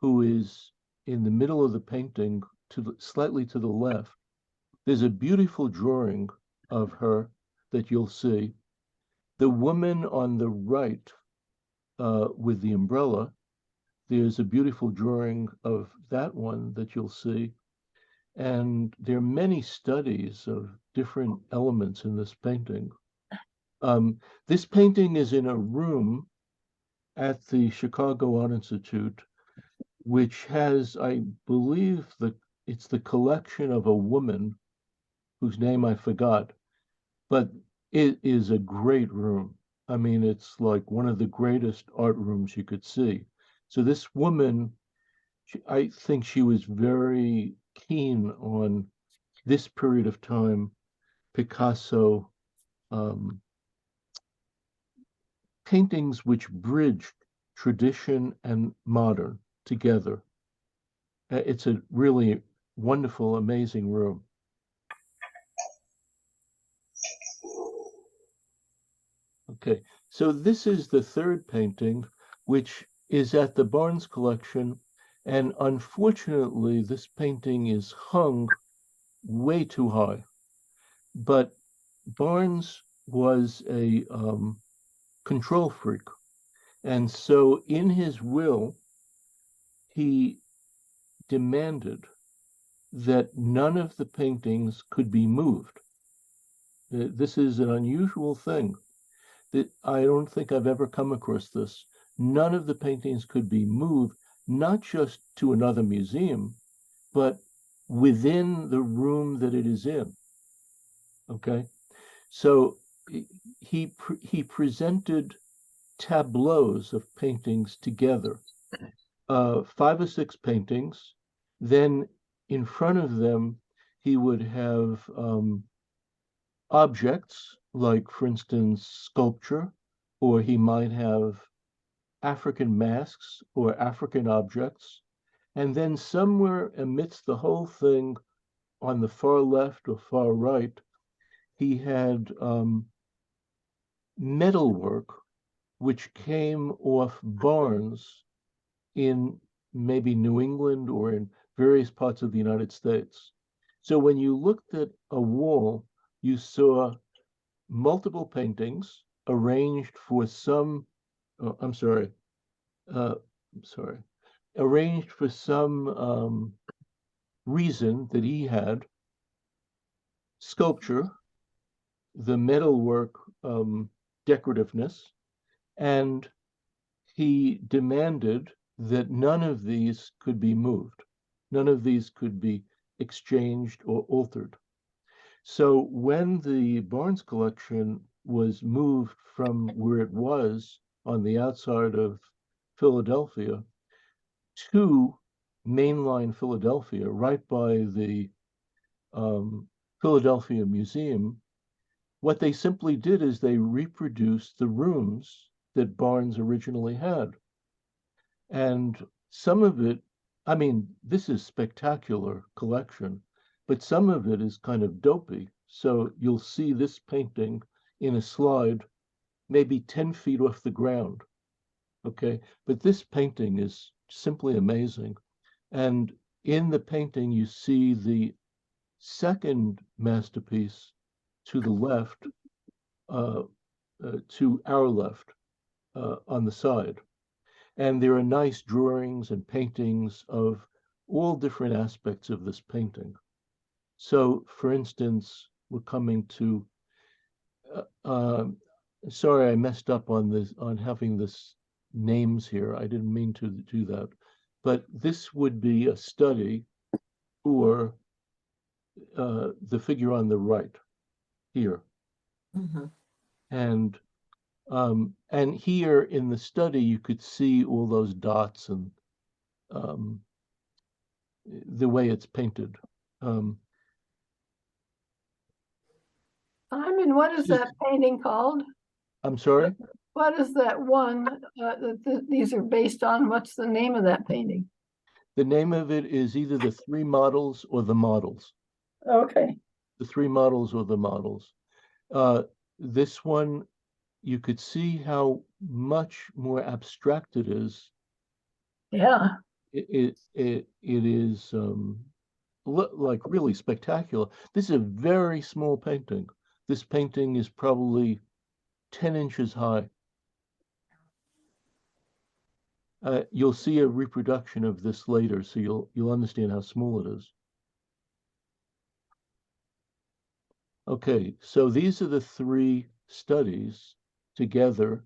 B: who is in the middle of the painting, slightly to the left, there's a beautiful drawing of her that you'll see. The woman on the right with the umbrella, there's a beautiful drawing of that one that you'll see. And there are many studies of different elements in this painting. This painting is in a room at the Chicago Art Institute, which has, I believe, it's the collection of a woman whose name I forgot, but it is a great room. I mean, it's like one of the greatest art rooms you could see. So this woman, I think she was very keen on this period of time, Picasso, um, paintings which bridged tradition and modern together. It's a really wonderful, amazing room. Okay, so this is the third painting, which is at the Barnes collection. And unfortunately, this painting is hung way too high. But Barnes was a control freak. And so in his will, he demanded that none of the paintings could be moved. This is an unusual thing that I don't think I've ever come across this. None of the paintings could be moved, not just to another museum, but within the room that it is in. Okay, so he presented tableaus of paintings together, 5 or 6 paintings. Then in front of them, he would have objects, like, for instance, sculpture, or he might have African masks or African objects. And then somewhere amidst the whole thing, on the far left or far right, he had metalwork which came off barns in maybe New England or in various parts of the United States. So when you looked at a wall, you saw multiple paintings arranged for some, arranged for some reason that he had, sculpture, the metalwork decorativeness, and he demanded that none of these could be moved. None of these could be exchanged or altered. So when the Barnes collection was moved from where it was on the outside of Philadelphia to mainline Philadelphia, right by the Philadelphia Museum, what they simply did is they reproduced the rooms that Barnes originally had. And some of it, I mean, this is spectacular collection, but some of it is kind of dopey. So you'll see this painting in a slide, maybe 10 feet off the ground. Okay, but this painting is simply amazing. And in the painting, you see the second masterpiece to the left, to our left, on the side. And there are nice drawings and paintings of all different aspects of this painting. So, for instance, we're coming to, sorry, I messed up on this, on having this names here. I didn't mean to do that. But this would be a study for the figure on the right here. And here in the study, you could see all those dots and the way it's painted.
G: Simon, what is that painting called?
B: I'm sorry?
G: What is that one that these are based on? What's the name of that painting?
B: The name of it is either the 3 models or the models.
G: Okay.
B: The 3 models or the models. This one, you could see how much more abstract it is.
G: Yeah.
B: It is like really spectacular. This is a very small painting. This painting is probably 10 inches high. You'll see a reproduction of this later, so you'll understand how small it is. Okay, so these are the 3 studies together,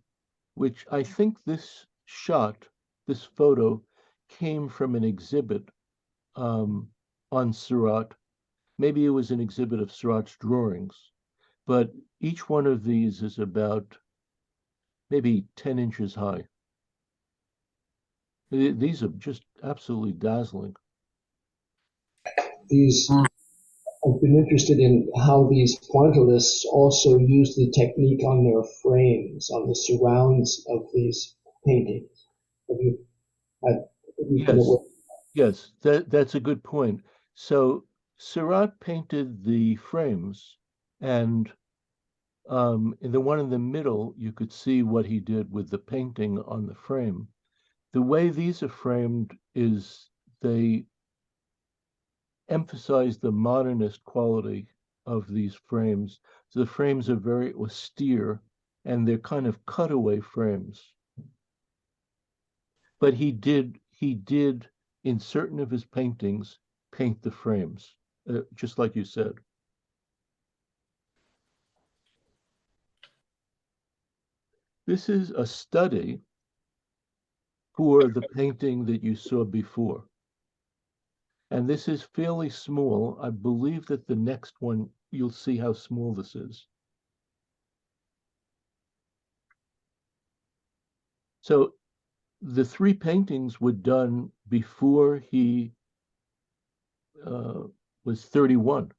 B: which I think this shot, this photo, came from an exhibit on Seurat. Maybe it was an exhibit of Seurat's drawings, but each one of these is about maybe 10 inches high. These are just absolutely dazzling.
J: These, I've been interested in how these pointillists also use the technique on their frames, on the surrounds of these paintings. Have you been
B: Yes,
J: aware?
B: yes, that's a good point. So Seurat painted the frames, and in the one in the middle, you could see what he did with the painting on the frame. The way these are framed is they emphasize the modernist quality of these frames. So the frames are very austere and they're kind of cutaway frames. But he did in certain of his paintings paint the frames, just like you said. This is a study for the painting that you saw before. And this is fairly small. I believe that the next one, you'll see how small this is. So the three paintings were done before he was 31.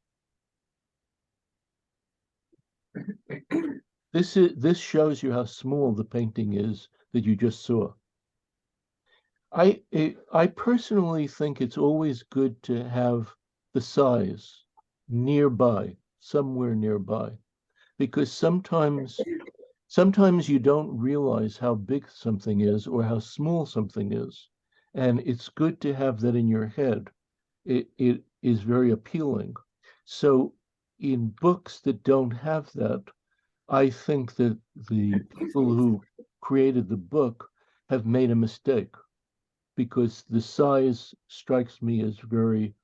B: This shows you how small the painting is that you just saw. I personally think it's always good to have the size nearby, somewhere nearby, because sometimes you don't realize how big something is or how small something is, and it's good to have that in your head. It is very appealing. So in books that don't have that, I think that the people who created the book have made a mistake, because the size strikes me as very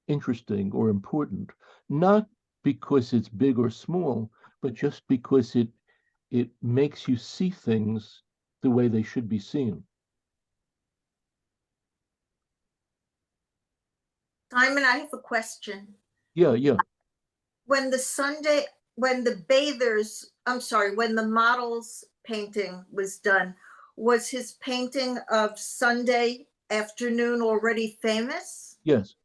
B: interesting or important, not because it's big or small, but just because it makes you see things the way they should be seen.
I: Simon, I have a question.
B: Yeah.
I: When when the bathers, I'm sorry, when the model's painting was done, was his painting of Sunday afternoon already famous?
B: Yes.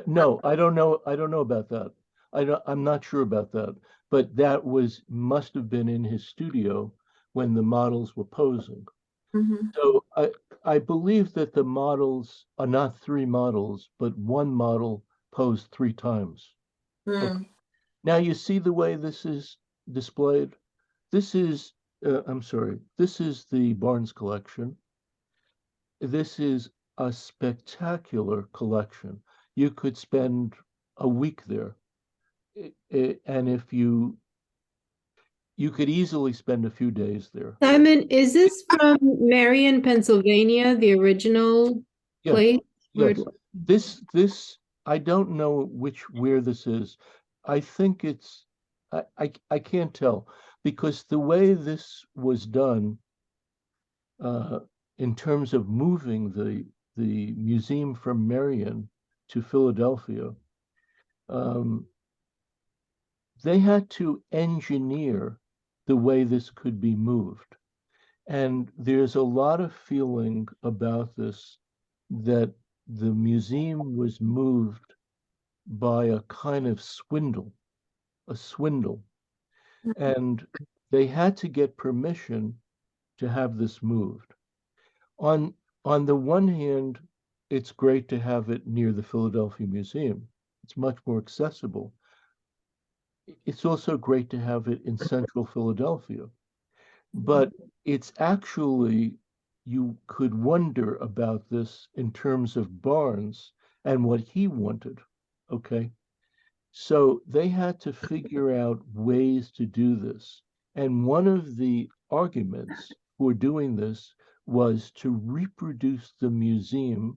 B: No, I don't know. I don't know about that. I'm not sure about that. But that must have been in his studio when the models were posing.
I: Mhm.
B: So I believe that the models are not three models, but one model posed three times.
I: Mm.
B: Now you see the way this is displayed. This is, I'm sorry, this is the Barnes collection. This is a spectacular collection. You could spend a week there. And if you could easily spend a few days there.
K: Simon, is this from Marion, Pennsylvania, the original
B: Yes,
K: place?
B: yes. This I don't know where this is. I think it's I can't tell, because the way this was done uh, in terms of moving the museum from Marion to Philadelphia, um, they had to engineer the way this could be moved. And there's a lot of feeling about this, that the museum was moved by a kind of a swindle. And they had to get permission to have this moved. On the one hand, it's great to have it near the Philadelphia Museum. It's much more accessible. It's also great to have it in central Philadelphia. But it's actually, you could wonder about this in terms of Barnes and what he wanted. Okay. So they had to figure out ways to do this. And one of the arguments for doing this was to reproduce the museum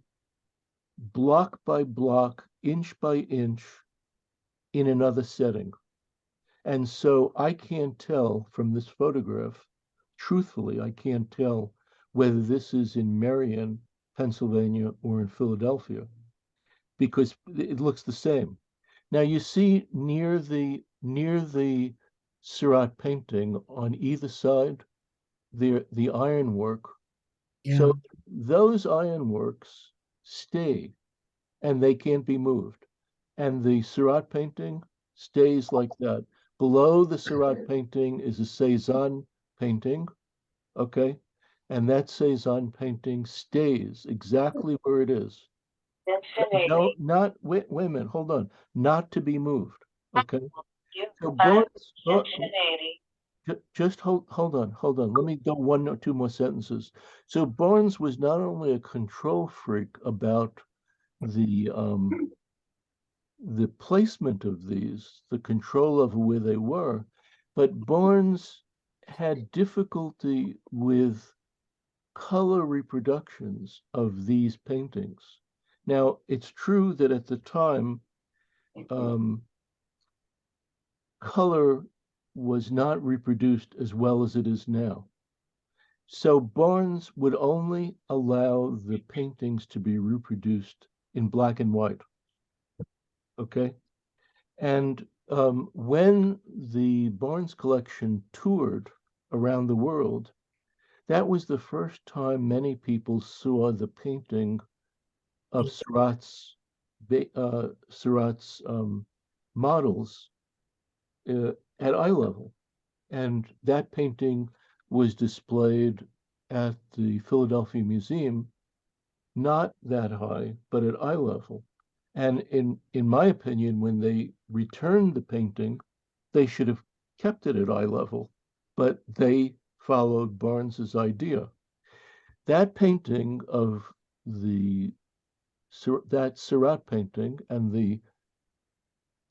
B: block by block, inch by inch, in another setting. And so I can't tell from this photograph, truthfully, I can't tell whether this is in Marion, Pennsylvania, or in Philadelphia, because it looks the same. Now you see near the Seurat painting on either side, the ironwork.
C: Yeah.
B: So those ironworks stay and they can't be moved. And the Seurat painting stays like that. Below the Seurat painting is a Cézanne painting, okay? And that Cézanne painting stays exactly where it is. No, not, wait a minute, hold on. Not to be moved, okay? So just hold on. Let me go one or two more sentences. So Barnes was not only a control freak about the placement of these, the control of where they were, but Barnes had difficulty with color reproductions of these paintings. Now, it's true that at the time, color was not reproduced as well as it is now. So Barnes would only allow the paintings to be reproduced in black and white. Okay. And when the Barnes collection toured around the world, that was the first time many people saw the painting of Seurat's models at eye level. And that painting was displayed at the Philadelphia Museum, not that high, but at eye level. And in my opinion, when they returned the painting, they should have kept it at eye level, but they followed Barnes's idea. That painting of that Seurat painting and the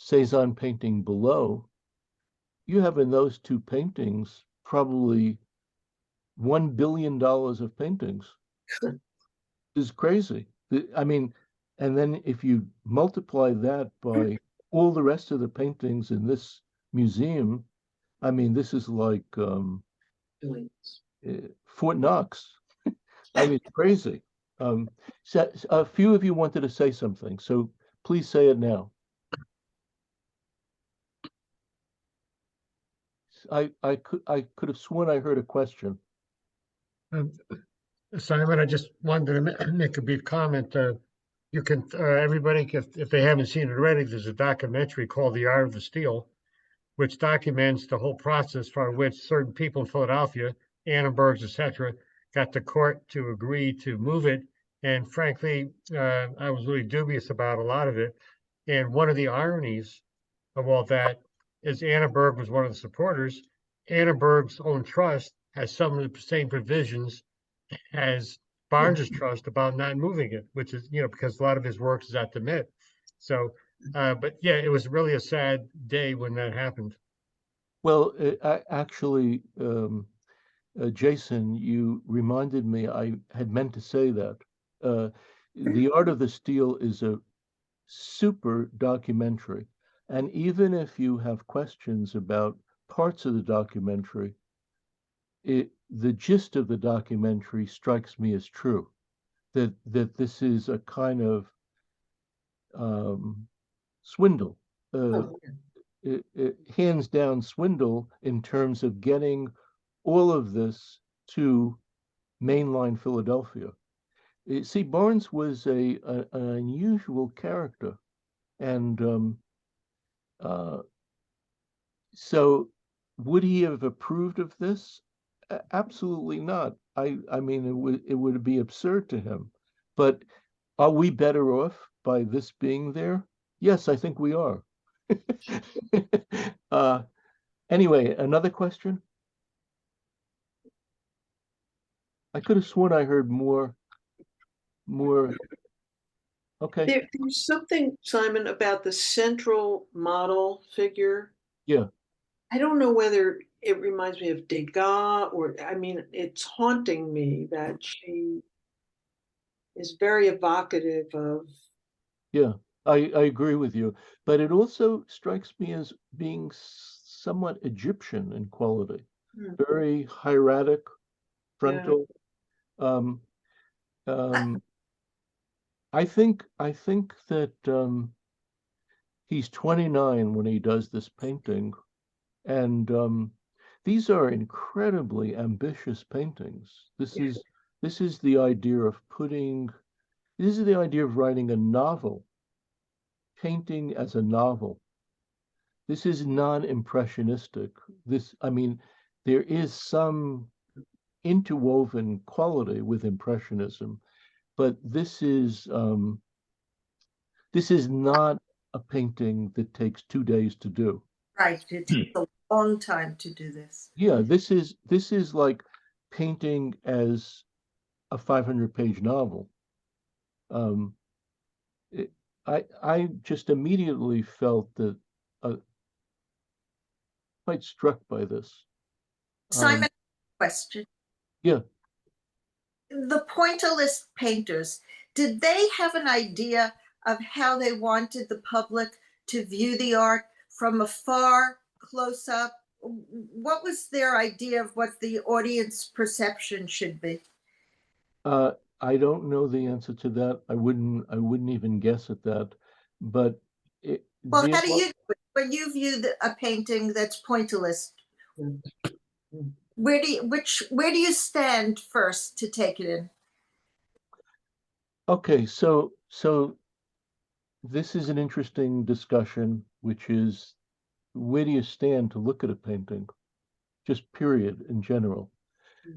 B: Cézanne painting below, you have in those two paintings probably $1 billion of paintings. Is crazy. I mean, and then if you multiply that by all the rest of the paintings in this museum, I mean, this is like Fort Knox. I mean, it's crazy. So a few of you wanted to say something, so please say it now. I could have sworn I heard a question.
A: Simon, I just wanted to make a brief comment. You can, everybody, if they haven't seen it already, there's a documentary called The Art of the Steel, which documents the whole process for which certain people in Philadelphia, Annenbergs, etc., got the court to agree to move it. And frankly, I was really dubious about a lot of it. And one of the ironies of all that is Annenberg was one of the supporters. Annenberg's own trust has some of the same provisions as Barnes's trust about not moving it, which is, because a lot of his work is at the Met. So, but yeah, it was really a sad day when that happened.
B: Well, actually, Jason, you reminded me I had meant to say that. The Art of the Steel is a super documentary. And even if you have questions about parts of the documentary, the gist of the documentary strikes me as true, that this is a kind of swindle, hands down swindle in terms of getting all of this to mainline Philadelphia. See, Barnes was an unusual character, and so would he have approved of this? Absolutely not. I mean, it would be absurd to him. But are we better off by this being there? Yes, I think we are. Anyway, another question? I could have sworn I heard more. Okay.
C: There's something, Simon, about the central model figure.
B: Yeah.
C: I don't know whether it reminds me of Degas or, I mean, it's haunting me that she is very evocative of.
B: Yeah, I agree with you. But it also strikes me as being somewhat Egyptian in quality, very hieratic, frontal. Um, I think that he's 29 when he does this painting, and these are incredibly ambitious paintings. This
C: Yeah.
B: is the idea of this is the idea of writing a novel, painting as a novel. This is non-impressionistic. I mean, there is some interwoven quality with impressionism, but this is not a painting that takes 2 days to do.
I: Right, it takes a long time to do this.
B: Yeah, this is like painting as a 500-page novel. I just immediately felt that quite struck by this.
I: Simon, question.
B: Yeah.
I: The pointillist painters, did they have an idea of how they wanted the public to view the art from afar, close up? What was their idea of what the audience perception should be?
B: I don't know the answer to that. I wouldn't even guess at that. But
I: Well, how do you, when you view a painting that's pointillist, where do you stand first to take it in?
B: Okay, so this is an interesting discussion, which is where do you stand to look at a painting? Just period in general.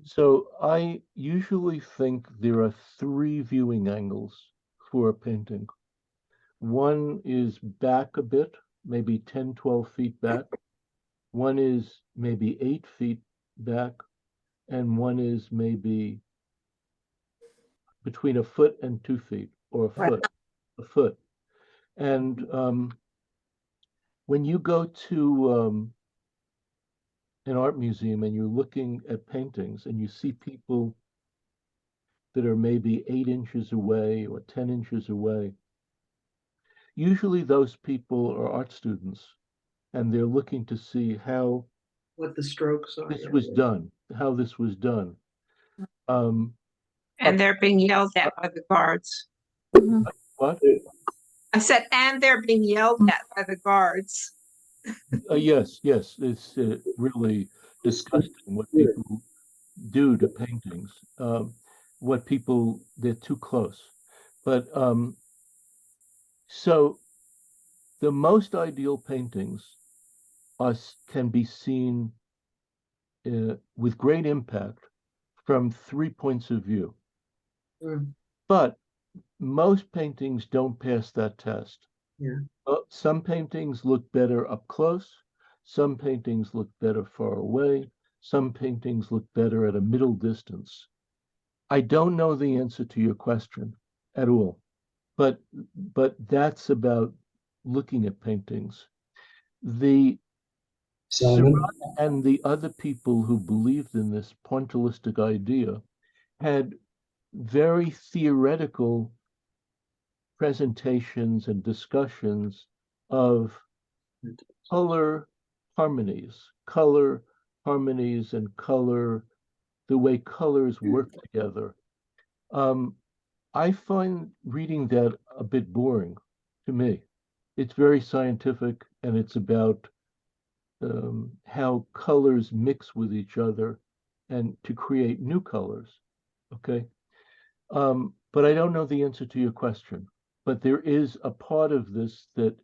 B: So I usually think there are 3 viewing angles for a painting. One is back a bit, maybe 10, 12 feet back. One is maybe 8 feet back, and one is maybe between a foot and 2 feet, or a foot. And when you go to an art museum and you're looking at paintings and you see people that are maybe 8 inches away or 10 inches away, usually those people are art students and they're looking to see how
C: What the strokes are.
B: this was done, how this was done.
E: And they're being yelled at by the guards.
B: What?
E: I said, and they're being yelled at by the guards.
B: Yes, it's really disgusting what people do to paintings. They're too close. But so the most ideal paintings can be seen with great impact from 3 points of view. But most paintings don't pass that test.
C: Yeah.
B: Some paintings look better up close. Some paintings look better far away. Some paintings look better at a middle distance. I don't know the answer to your question at all, but that's about looking at paintings. The
J: Simon?
B: Seurat and the other people who believed in this pointillistic idea had very theoretical presentations and discussions of color harmonies, and color, the way colors work together. I find reading that a bit boring to me. It's very scientific and it's about how colors mix with each other and to create new colors. Okay. But I don't know the answer to your question. But there is a part of this that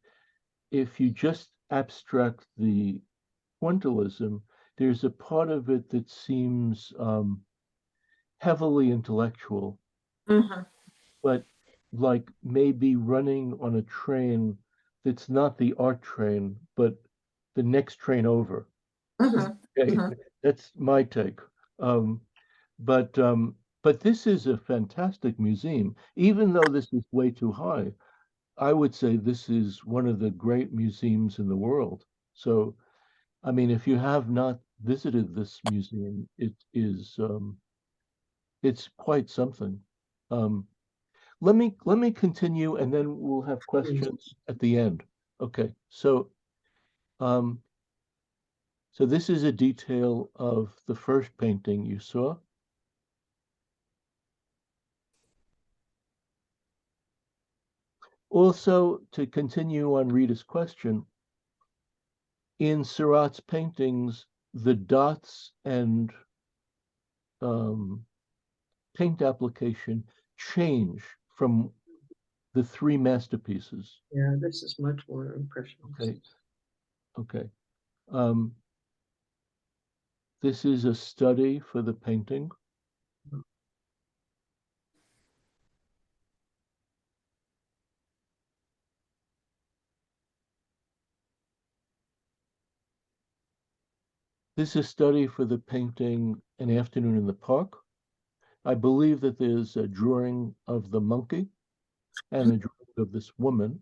B: if you just abstract the pointillism, there's a part of it that seems heavily intellectual, but like maybe running on a train that's not the art train, but the next train over. Okay, that's my take. But this is a fantastic museum. Even though this is way too high, I would say this is one of the great museums in the world. So, I mean, if you have not visited this museum, it's quite something. Let me continue, and then we'll have questions at the end. Okay, so this is a detail of the first painting you saw. Also, to continue on Rita's question, in Seurat's paintings, the dots and paint application change from the three masterpieces.
C: Yeah, this is much more impressionist.
B: Okay. Okay. This is a study for the painting. This is a study for the painting An Afternoon in the Park. I believe that there's a drawing of the monkey and a drawing of this woman.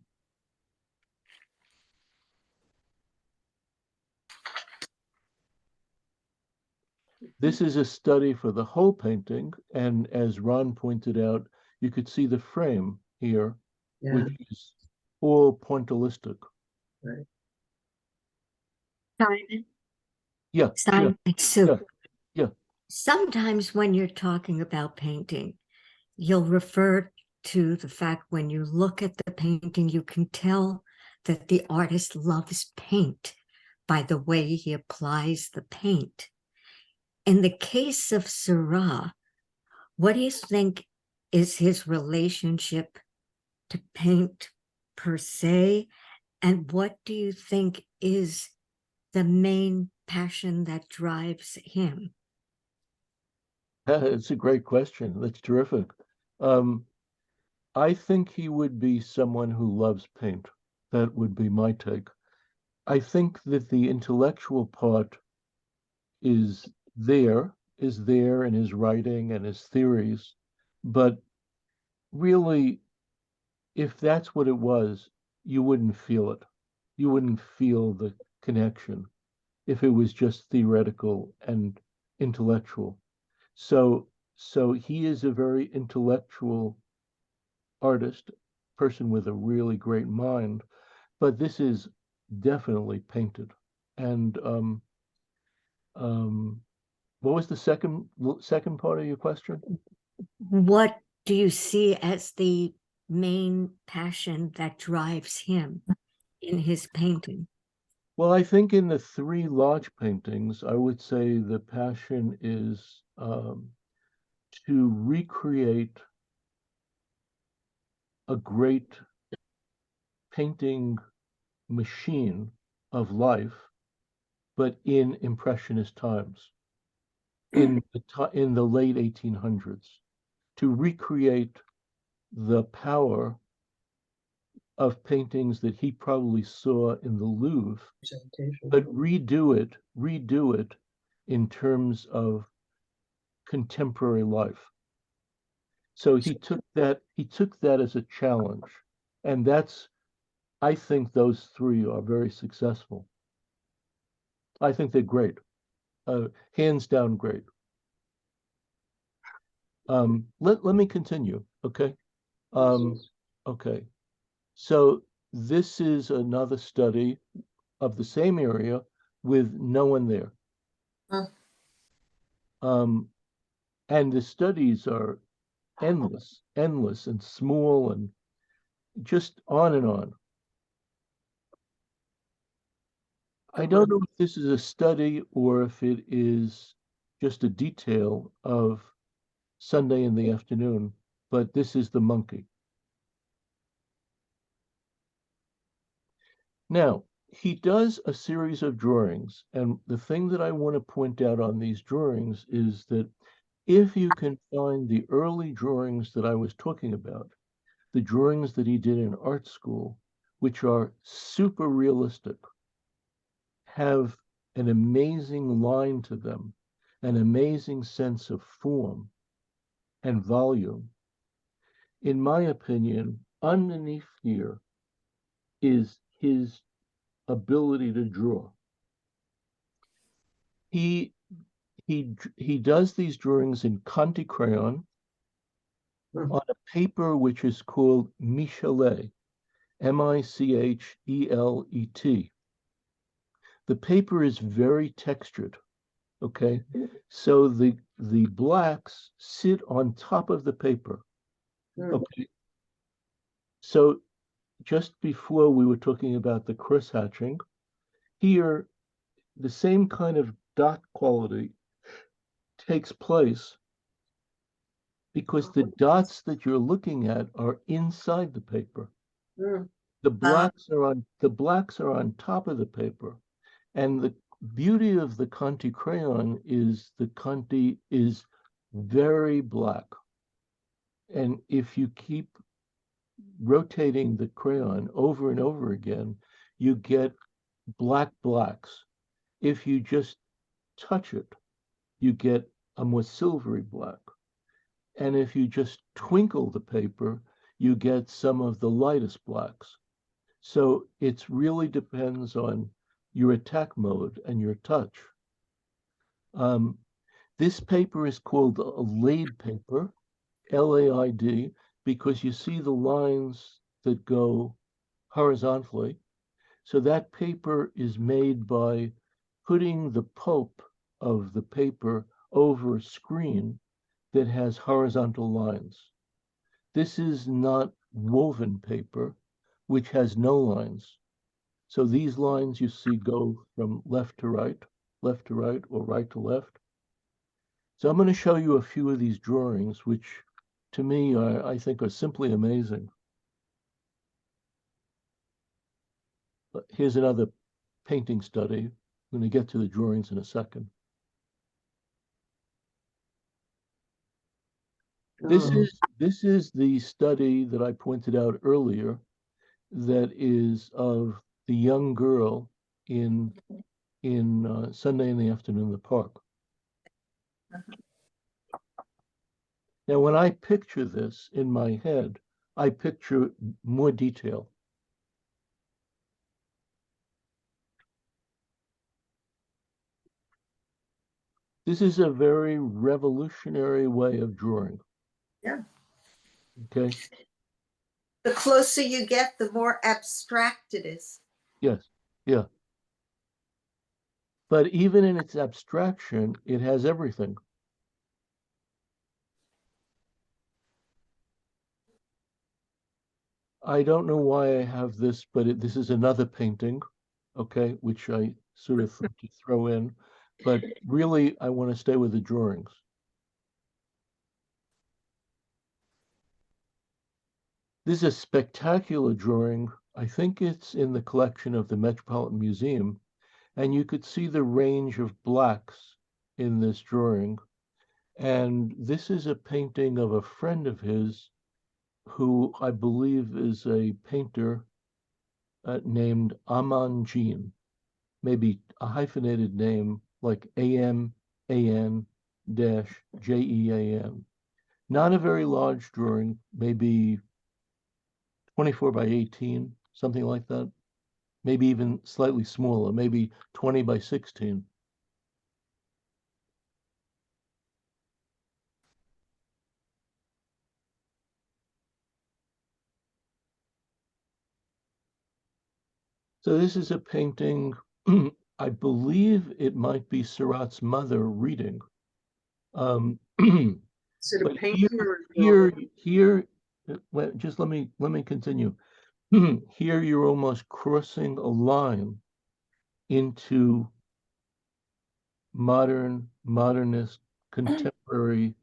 B: This is a study for the whole painting, and as Ron pointed out, you could see the frame here,
C: Yeah,
B: which is all pointillistic.
C: right.
D: Simon,
B: Yeah,
D: Simon, Sue.
B: yeah.
D: Sometimes when you're talking about painting, you'll refer to the fact when you look at the painting, you can tell that the artist loves paint by the way he applies the paint. In the case of Seurat, what do you think is his relationship to paint per se? And what do you think is the main passion that drives him?
B: It's a great question. That's terrific. I think he would be someone who loves paint. That would be my take. I think that the intellectual part is there in his writing and his theories, but really, if that's what it was, you wouldn't feel it. You wouldn't feel the connection if it was just theoretical and intellectual. So he is a very intellectual artist, person with a really great mind, but this is definitely painted. And what was the second part of your question?
D: What do you see as the main passion that drives him in his painting?
B: Well, I think in the three large paintings, I would say the passion is to recreate a great painting machine of life, but in Impressionist times, in the late 1800s, to recreate the power of paintings that he probably saw in the Louvre, but redo it in terms of contemporary life. So he took that as a challenge, and I think those three are very successful. I think they're great, hands down great. Let me continue, okay? Okay. So this is another study of the same area with no one there. And the studies are endless and small and just on and on. I don't know if this is a study or if it is just a detail of Sunday in the afternoon, but this is the monkey. Now, he does a series of drawings, and the thing that I want to point out on these drawings is that if you can find the early drawings that I was talking about, the drawings that he did in art school, which are super realistic, have an amazing line to them, an amazing sense of form and volume. In my opinion, underneath here is his ability to draw. He does these drawings in Conti crayon on a paper which is called Michelet, Michelet. The paper is very textured, okay? So the blacks sit on top of the paper, okay? So just before we were talking about the cross hatching, here the same kind of dot quality takes place because the dots that you're looking at are inside the paper.
C: Mm.
B: The blacks are on top of the paper. And the beauty of the Conti crayon is the Conti is very black. And if you keep rotating the crayon over and over again, you get black blacks. If you just touch it, you get a more silvery black. And if you just twinkle the paper, you get some of the lightest blacks. So it really depends on your attack mode and your touch. This paper is called a laid paper, L-A-I-D, because you see the lines that go horizontally. So that paper is made by putting the pulp of the paper over a screen that has horizontal lines. This is not woven paper, which has no lines. So these lines you see go from left to right, or right to left. So I'm going to show you a few of these drawings, which to me I think are simply amazing. But here's another painting study. I'm going to get to the drawings in a second. This is the study that I pointed out earlier that is of the young girl in Sunday in the Afternoon in the Park. Now, when I picture this in my head, I picture more detail. This is a very revolutionary way of drawing.
I: Yeah.
B: Okay.
I: The closer you get, the more abstract it is.
B: Yes. Yeah. But even in its abstraction, it has everything. I don't know why I have this, but this is another painting, okay, which I sort of thought to throw in. But really, I want to stay with the drawings. This is a spectacular drawing. I think it's in the collection of the Metropolitan Museum. And you could see the range of blacks in this drawing. And this is a painting of a friend of his who I believe is a painter named Aman Jean, maybe a hyphenated name like AMAN-JEAN. Not a very large drawing, maybe 24 by 18, something like that. Maybe even slightly smaller, maybe 20 by 16. So this is a painting, I believe it might be Seurat's mother reading.
C: Is it a
B: But
C: painting or a drawing?
B: here, just let me continue. Here you're almost crossing a line into modernist, contemporary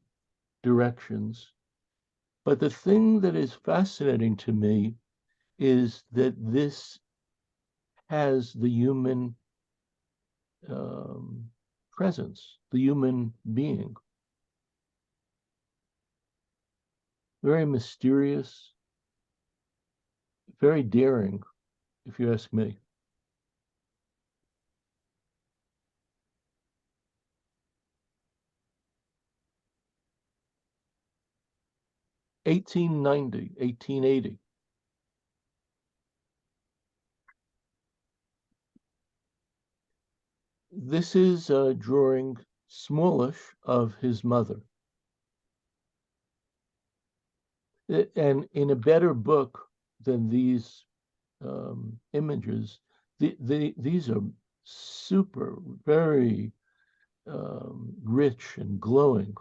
B: directions. But the thing that is fascinating to me is that this has the human presence, the human being. Very mysterious, very daring, if you ask me. $1880. This is a drawing, smallish, of his mother. And in a better book than these images, these are super, very rich and glowing.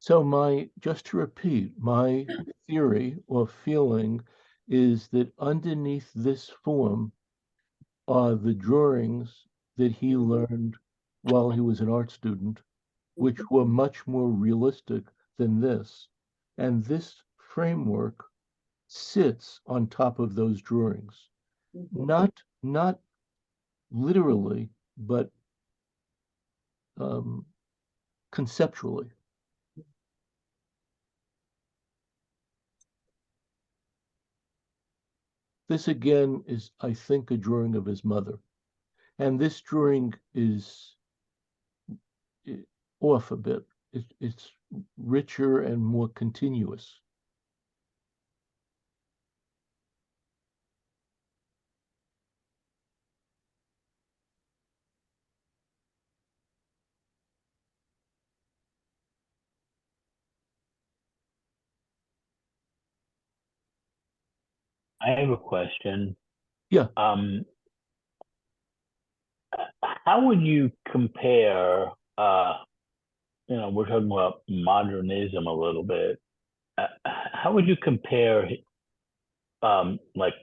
B: So just to repeat, my theory or feeling is that underneath this form are the drawings that he learned while he was an art student, which were much more realistic than this. And this framework sits on top of those drawings. Not literally, but conceptually. This again is, I think, a drawing of his mother. And this drawing is off a bit. It's richer and more continuous.
F: I have a question.
B: Yeah.
F: How would you compare, we're talking about modernism a little bit. How would you compare, like,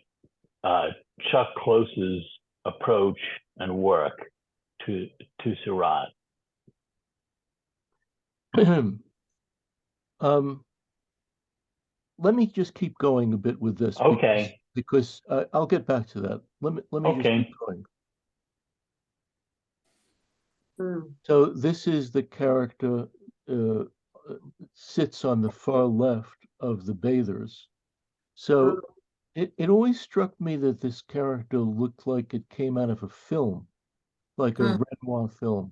F: Chuck Close's approach and work to Seurat?
B: Let me just keep going a bit with this.
F: Okay.
B: Because I'll get back to that. Let me just keep going. So this is the character sits on the far left of the bathers. So it always struck me that this character looked like it came out of a film, like a Renoir film.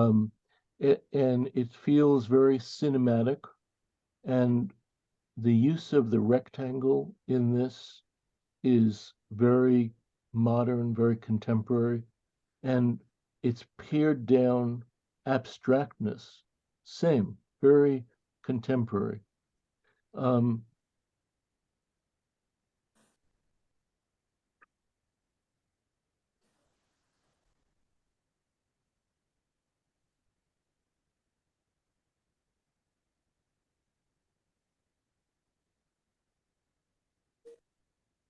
B: And it feels very cinematic, and the use of the rectangle in this is very modern, very contemporary, and it's pared down abstractness, same, very contemporary.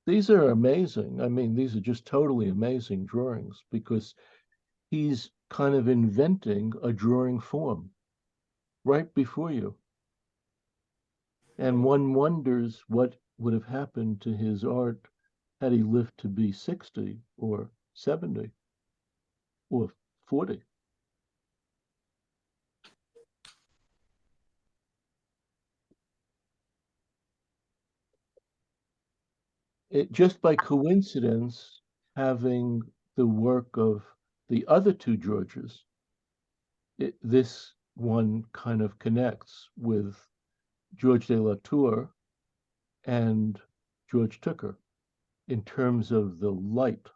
B: These are amazing. I mean, these are just totally amazing drawings because he's kind of inventing a drawing form right before you. And one wonders what would have happened to his art had he lived to be 60 or 70 or 40. It just by coincidence, having the work of the other two Georges, this one kind of connects with George de la Tour and George Tooker in terms of the light.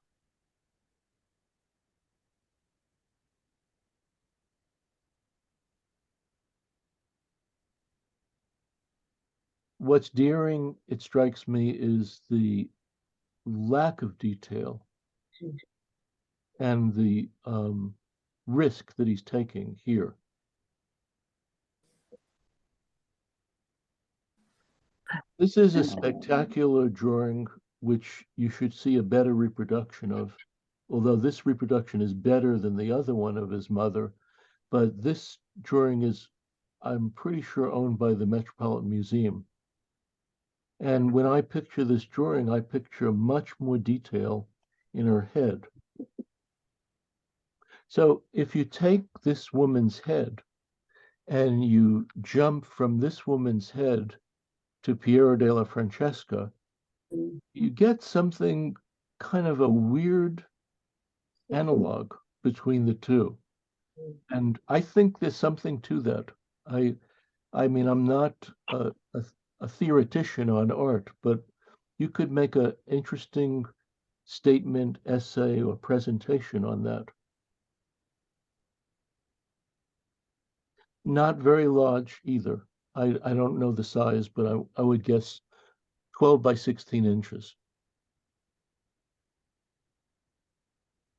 B: What's daring, it strikes me, is the lack of detail and the risk that he's taking here. This is a spectacular drawing, which you should see a better reproduction of, although this reproduction is better than the other one of his mother. But this drawing is, I'm pretty sure, owned by the Metropolitan Museum. And when I picture this drawing, I picture much more detail in her head. So if you take this woman's head and you jump from this woman's head to Piero della Francesca, you get something kind of a weird analog between the two. And I think there's something to that. I mean, I'm not a theoretician on art, but you could make an interesting statement, essay, or presentation on that. Not very large either. I don't know the size, but I would guess 12 by 16 inches.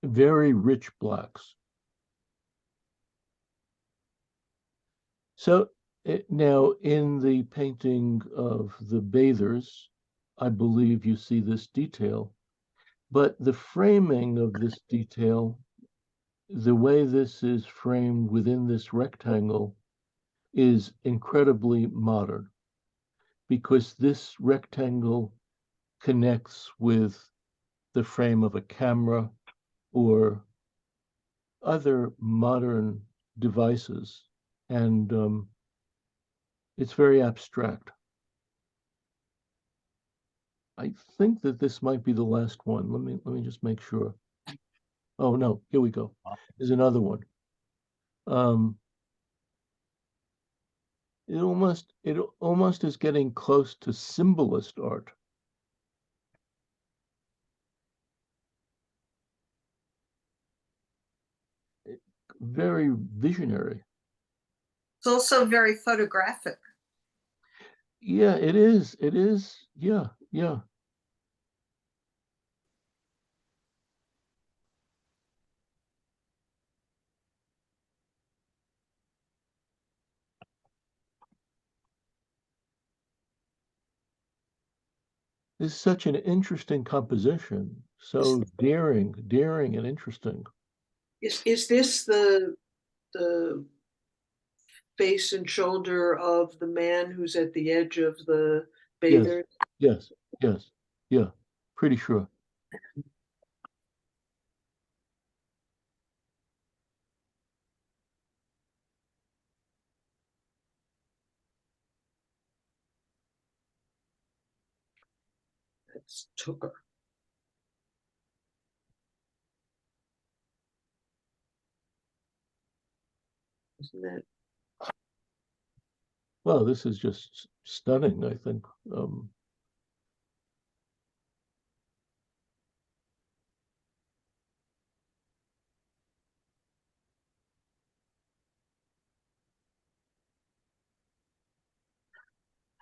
B: Very rich blacks. So now in the painting of the bathers, I believe you see this detail, but the framing of this detail, the way this is framed within this rectangle is incredibly modern because this rectangle connects with the frame of a camera or other modern devices. And it's very abstract. I think that this might be the last one. Let me just make sure. Oh no, here we go. There's another one. It almost is getting close to symbolist art. Very visionary.
I: It's also very photographic.
B: Yeah, it is. It is. Yeah, yeah. This is such an interesting composition. So daring and interesting.
C: Is this the face and shoulder of the man who's at the edge of the
B: Yes,
C: bather?
B: yes, yes, yeah, pretty sure.
C: That's Tooker. Isn't that?
B: Well, this is just stunning, I think.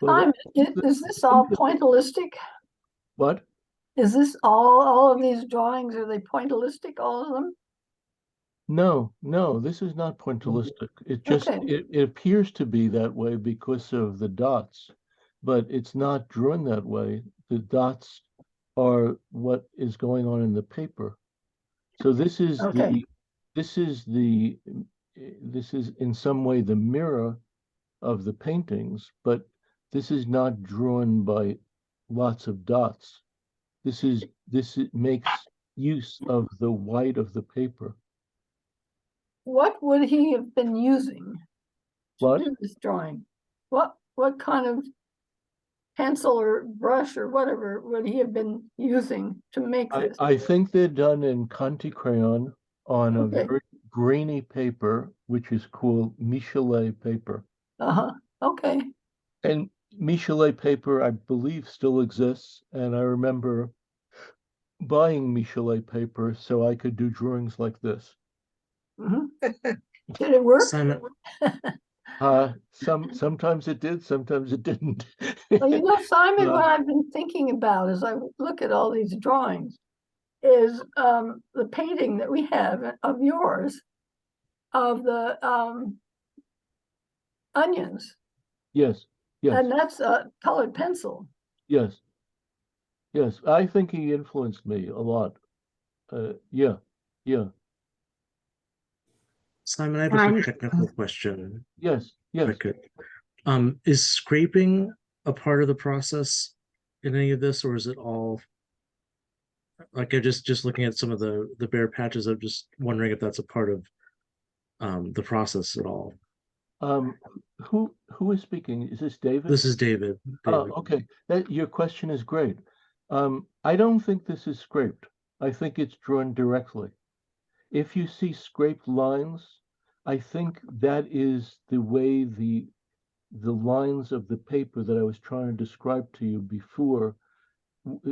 B: Well,
G: Is this all pointillistic?
B: what?
G: Is this all of these drawings, are they pointillistic, all of them?
B: No, no, this is not pointillistic. It just
G: Okay.
B: it appears to be that way because of the dots, but it's not drawn that way. The dots are what is going on in the paper. So this is
G: Okay.
B: this is the this is in some way the mirror of the paintings, but this is not drawn by lots of dots. Makes use of the white of the paper.
G: What would he have been using to
B: What?
G: do this drawing? What kind of pencil or brush or whatever would he have been using to make this?
B: I think they're done in Conti crayon on a
G: Okay.
B: very grainy paper, which is called Michelet paper.
G: Okay.
B: And Michelet paper, I believe, still exists. And I remember buying Michelet paper so I could do drawings like this.
G: Did it work?
L: Simon,
B: Sometimes it did, sometimes it didn't.
G: Well, you know, Simon, what I've been thinking about as I look at all these drawings is the painting that we have of yours of the onions.
B: Yes, yes,
G: And that's a colored pencil.
B: yes, yes. I think he influenced me a lot. Yeah, yeah.
L: Simon, I have a quick technical question.
B: Yes,
L: If I
B: yes.
L: could. Is scraping a part of the process in any of this, or is it all like I just looking at some of the bare patches? I'm just wondering if that's a part of the process at all.
B: Who is speaking? Is this David?
L: This is David.
B: Okay. Your question is great. I don't think this is scraped. I think it's drawn directly. If you see scraped lines, I think that is the way the lines of the paper that I was trying to describe to you before.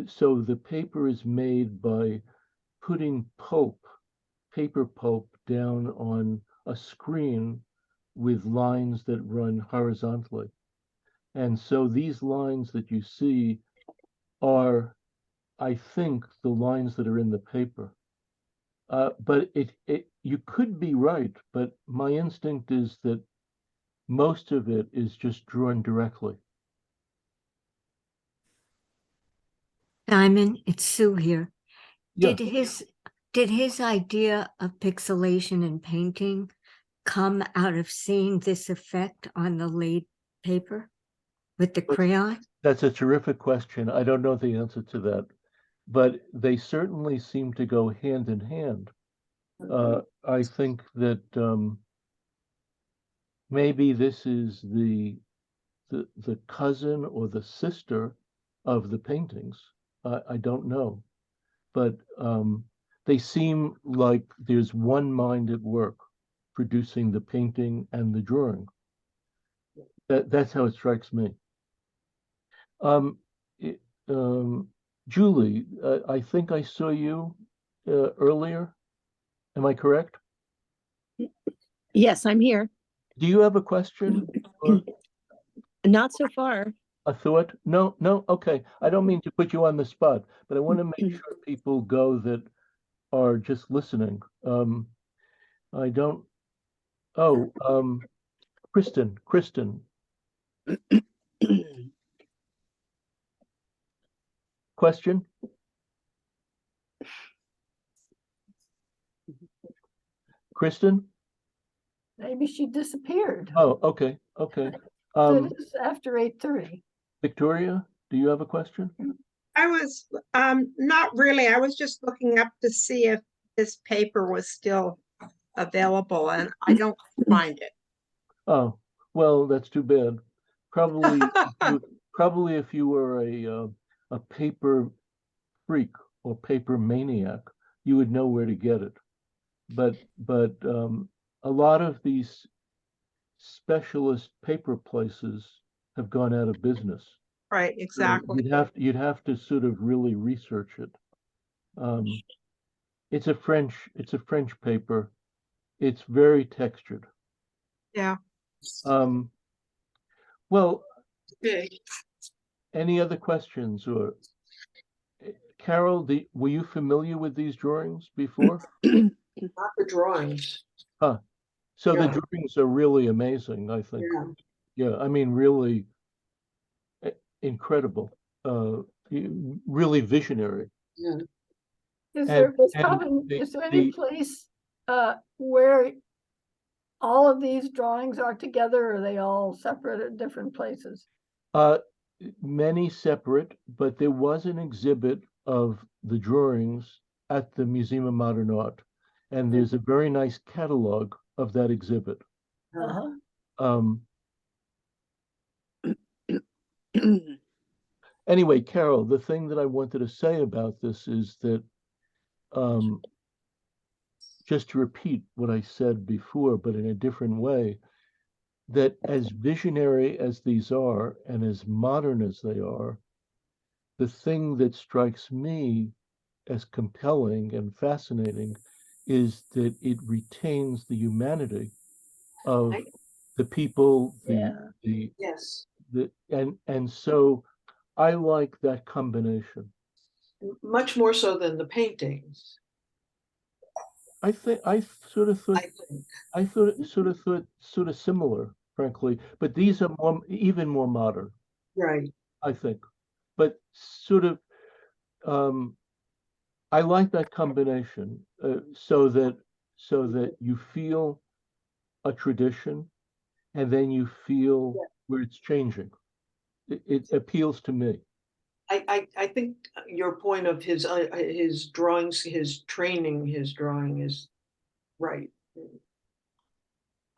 B: So the paper is made by putting paper pulp down on a screen with lines that run horizontally. And so these lines that you see are, I think, the lines that are in the paper. But you could be right, but my instinct is that most of it is just drawn directly.
D: Simon, it's Sue here.
B: Yeah.
D: Did his idea of pixelation in painting come out of seeing this effect on the laid paper with the crayon?
B: That's a terrific question. I don't know the answer to that, but they certainly seem to go hand in hand. I think that maybe this is the cousin or the sister of the paintings. I don't know, but they seem like there's one mind at work producing the painting and the drawing. That's how it strikes me. It, Julie, I think I saw you earlier. Am I correct?
M: Yes, I'm here.
B: Do you have a question or
M: Not so far.
B: a thought? No, no. Okay. I don't mean to put you on the spot, but I want to make sure people go that are just listening. I don't. Oh, Kristen. Question? Kristen?
G: Maybe she disappeared.
B: Oh, okay, okay.
G: So it is after 8:30.
B: Victoria, do you have a question?
E: I was, not really. I was just looking up to see if this paper was still available, and I don't find it.
B: Oh, well, that's too bad. Probably, probably if you were a paper freak or paper maniac, you would know where to get it. But a lot of these specialist paper places have gone out of business.
E: Right,
B: So
E: exactly.
B: you'd have to sort of really research it. It's a French paper. It's very textured.
E: Yeah.
B: Well,
C: Okay.
B: any other questions or Carol, were you familiar with these drawings before?
C: Not the drawings.
B: Huh. So the
C: Yeah.
B: drawings are really amazing, I think.
C: Yeah.
B: Yeah, I mean, really incredible. Really visionary.
C: Yeah.
G: Is
B: And-
G: there
B: and
G: probably, is there any place where all of these drawings are together, or are they all separate at different places?
B: Many separate, but there was an exhibit of the drawings at the Museum of Modern Art, and there's a very nice catalog of that exhibit. Anyway, Carol, the thing that I wanted to say about this is that just to repeat what I said before, but in a different way, that as visionary as these are and as modern as they are, the thing that strikes me as compelling and fascinating is that it retains the humanity of the people,
C: Yes.
B: and so I like that combination.
C: Much more so than the paintings.
B: I sort of thought
C: I think.
B: sort of similar, frankly, but these are even more modern.
C: Right.
B: I think, but sort of, I like that combination, so that you feel a tradition, and then you feel where it's changing. It appeals to me.
C: I think your point of his drawings, his training, his drawing is right.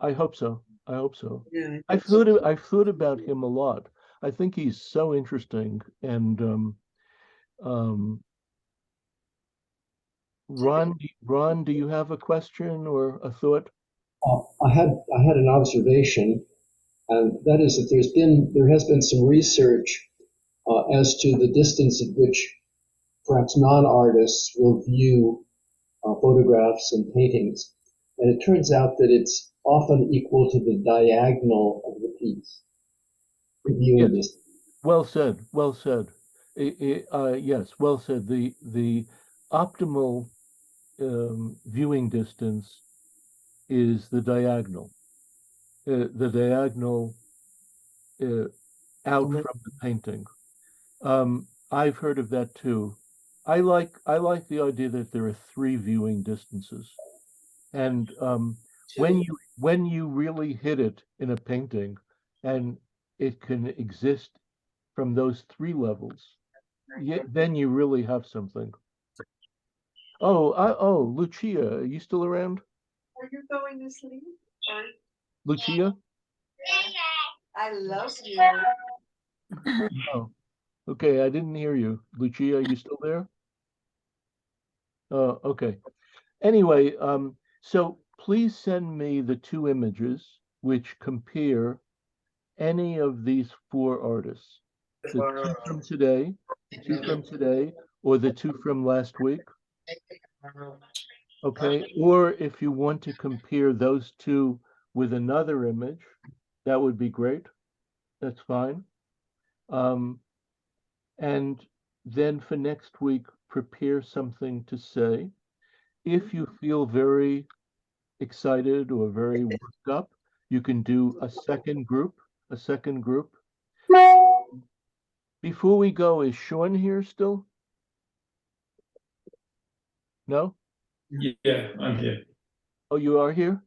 B: I hope so. I hope so.
C: Yeah.
B: I've thought about him a lot. I think he's so interesting, and Ron, do you have a question or a thought?
J: I had an observation, and that is that there has been some research as to the distance at which perhaps non-artists will view photographs and paintings, and it turns out that it's often equal to the diagonal of the piece. Viewing distance.
B: Well said. Well said. Yes, well said. The optimal viewing distance is the diagonal. the diagonal out from the painting. I've heard of that too. I like the idea that there are 3 viewing distances, and when you really hit it in a painting, and it can exist from those 3 levels, then you really have something. Oh, Lucia, are you still around?
C: Are you going to sleep?
B: Lucia?
C: I love you.
B: Oh, okay, I didn't hear you. Lucia, are you still there? Oh, okay. Anyway, so please send me the 2 images which compare any of these 4 artists. The 2 from today, 2 from today, or the 2 from last week. Okay, or if you want to compare those 2 with another image, that would be great. That's fine. And then for next week, prepare something to say. If you feel very excited or very worked up, you can do a second group. Before we go, is Sean here still? No?
N: Yeah, I'm here.
B: Oh, you are here?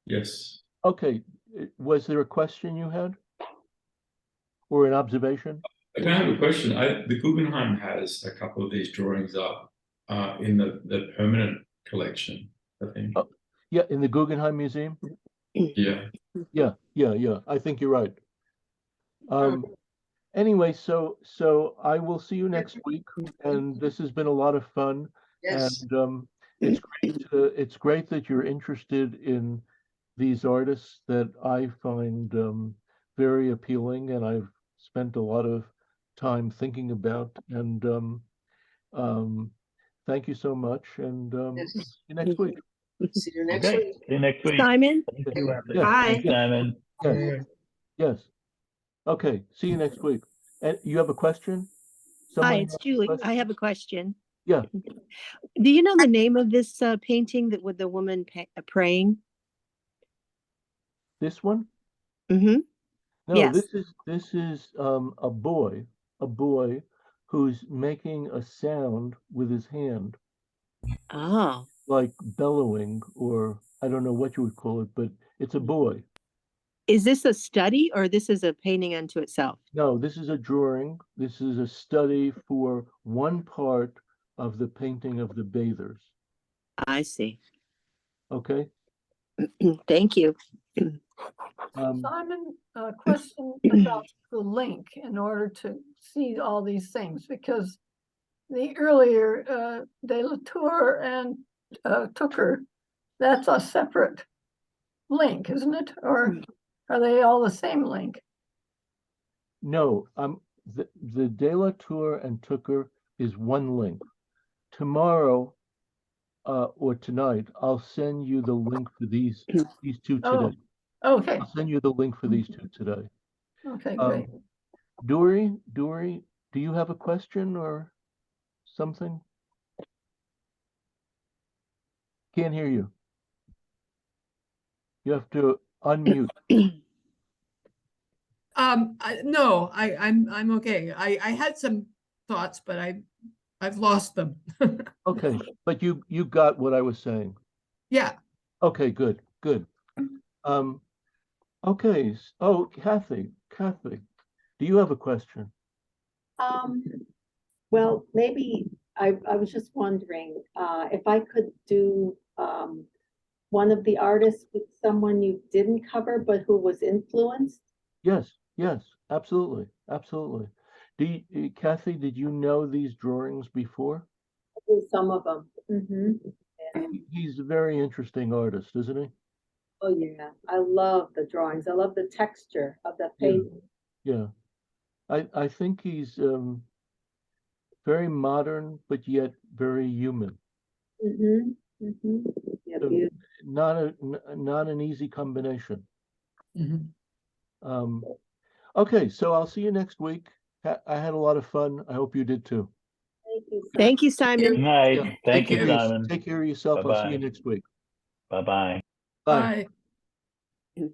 N: Yes.
B: Okay. Was there a question you had? Or an observation?
N: I have a question. The Guggenheim has a couple of these drawings up in the permanent collection, I think.
B: Oh, yeah, in the Guggenheim Museum?
N: Yeah.
B: Yeah. I think you're right. Anyway, so I will see you next week, and this has been a lot of fun.
C: Yes.
B: And it's great that you're interested in these artists that I find very appealing, and I've spent a lot of time thinking about. And thank you so much, and
C: Yes.
B: see you next week.
C: See you next
F: Okay,
C: week.
F: see you next week.
M: Simon?
F: Thank you, Anthony.
B: Yes.
E: Bye.
F: Thanks, Simon.
B: Yes. Okay, see you next week. And you have a question?
M: Hi,
B: Someone
M: it's
B: has a
M: Julie.
B: question?
M: I have a question.
B: Yeah.
M: Do you know the name of this painting that with the woman praying?
B: This one?
M: Mm-hmm.
B: No,
M: Yes.
B: this is a boy who's making a sound with his hand,
M: Oh,
B: like bellowing, or I don't know what you would call it, but it's a boy.
M: is this a study or this is a painting unto itself?
B: No, this is a drawing. This is a study for one part of the painting of the bathers.
M: I see.
B: Okay.
M: Thank you.
G: Simon, a question about the link in order to see all these things, because the earlier De La Tour and Tooker, that's a separate link, isn't it? Or are they all the same link?
B: No, the De La Tour and Tooker is one link. Tomorrow, or tonight, I'll send you the link for these 2 today.
G: Oh, okay.
B: I'll send you the link for these 2 today.
G: Okay, great.
B: Dory, do you have a question or something? Can't hear you. You have to unmute.
O: No, I'm okay. I had some thoughts, but I've lost them.
B: Okay, but you got what I was saying.
O: Yeah.
B: Okay, good. Okay. Oh, Kathy, do you have a question?
P: Well, maybe I was just wondering if I could do one of the artists with someone you didn't cover, but who was influenced.
B: Yes, absolutely. Kathy, did you know these drawings before?
P: Some of them. Yeah.
B: He's a very interesting artist, isn't he?
P: Oh yeah, I love the drawings. I love the texture of the painting.
B: Yeah. I think he's very modern, but yet very human.
P: Yeah,
B: So
P: beautiful.
B: not an easy combination. Okay, so I'll see you next week. I had a lot of fun. I hope you did too.
M: Thank you, Simon.
F: Good night.
B: Yeah,
F: Thank you, Simon.
B: Take care of yourself. I'll see you
F: Bye-bye.
B: next week.
F: Bye-bye.
B: Bye.
O: Bye.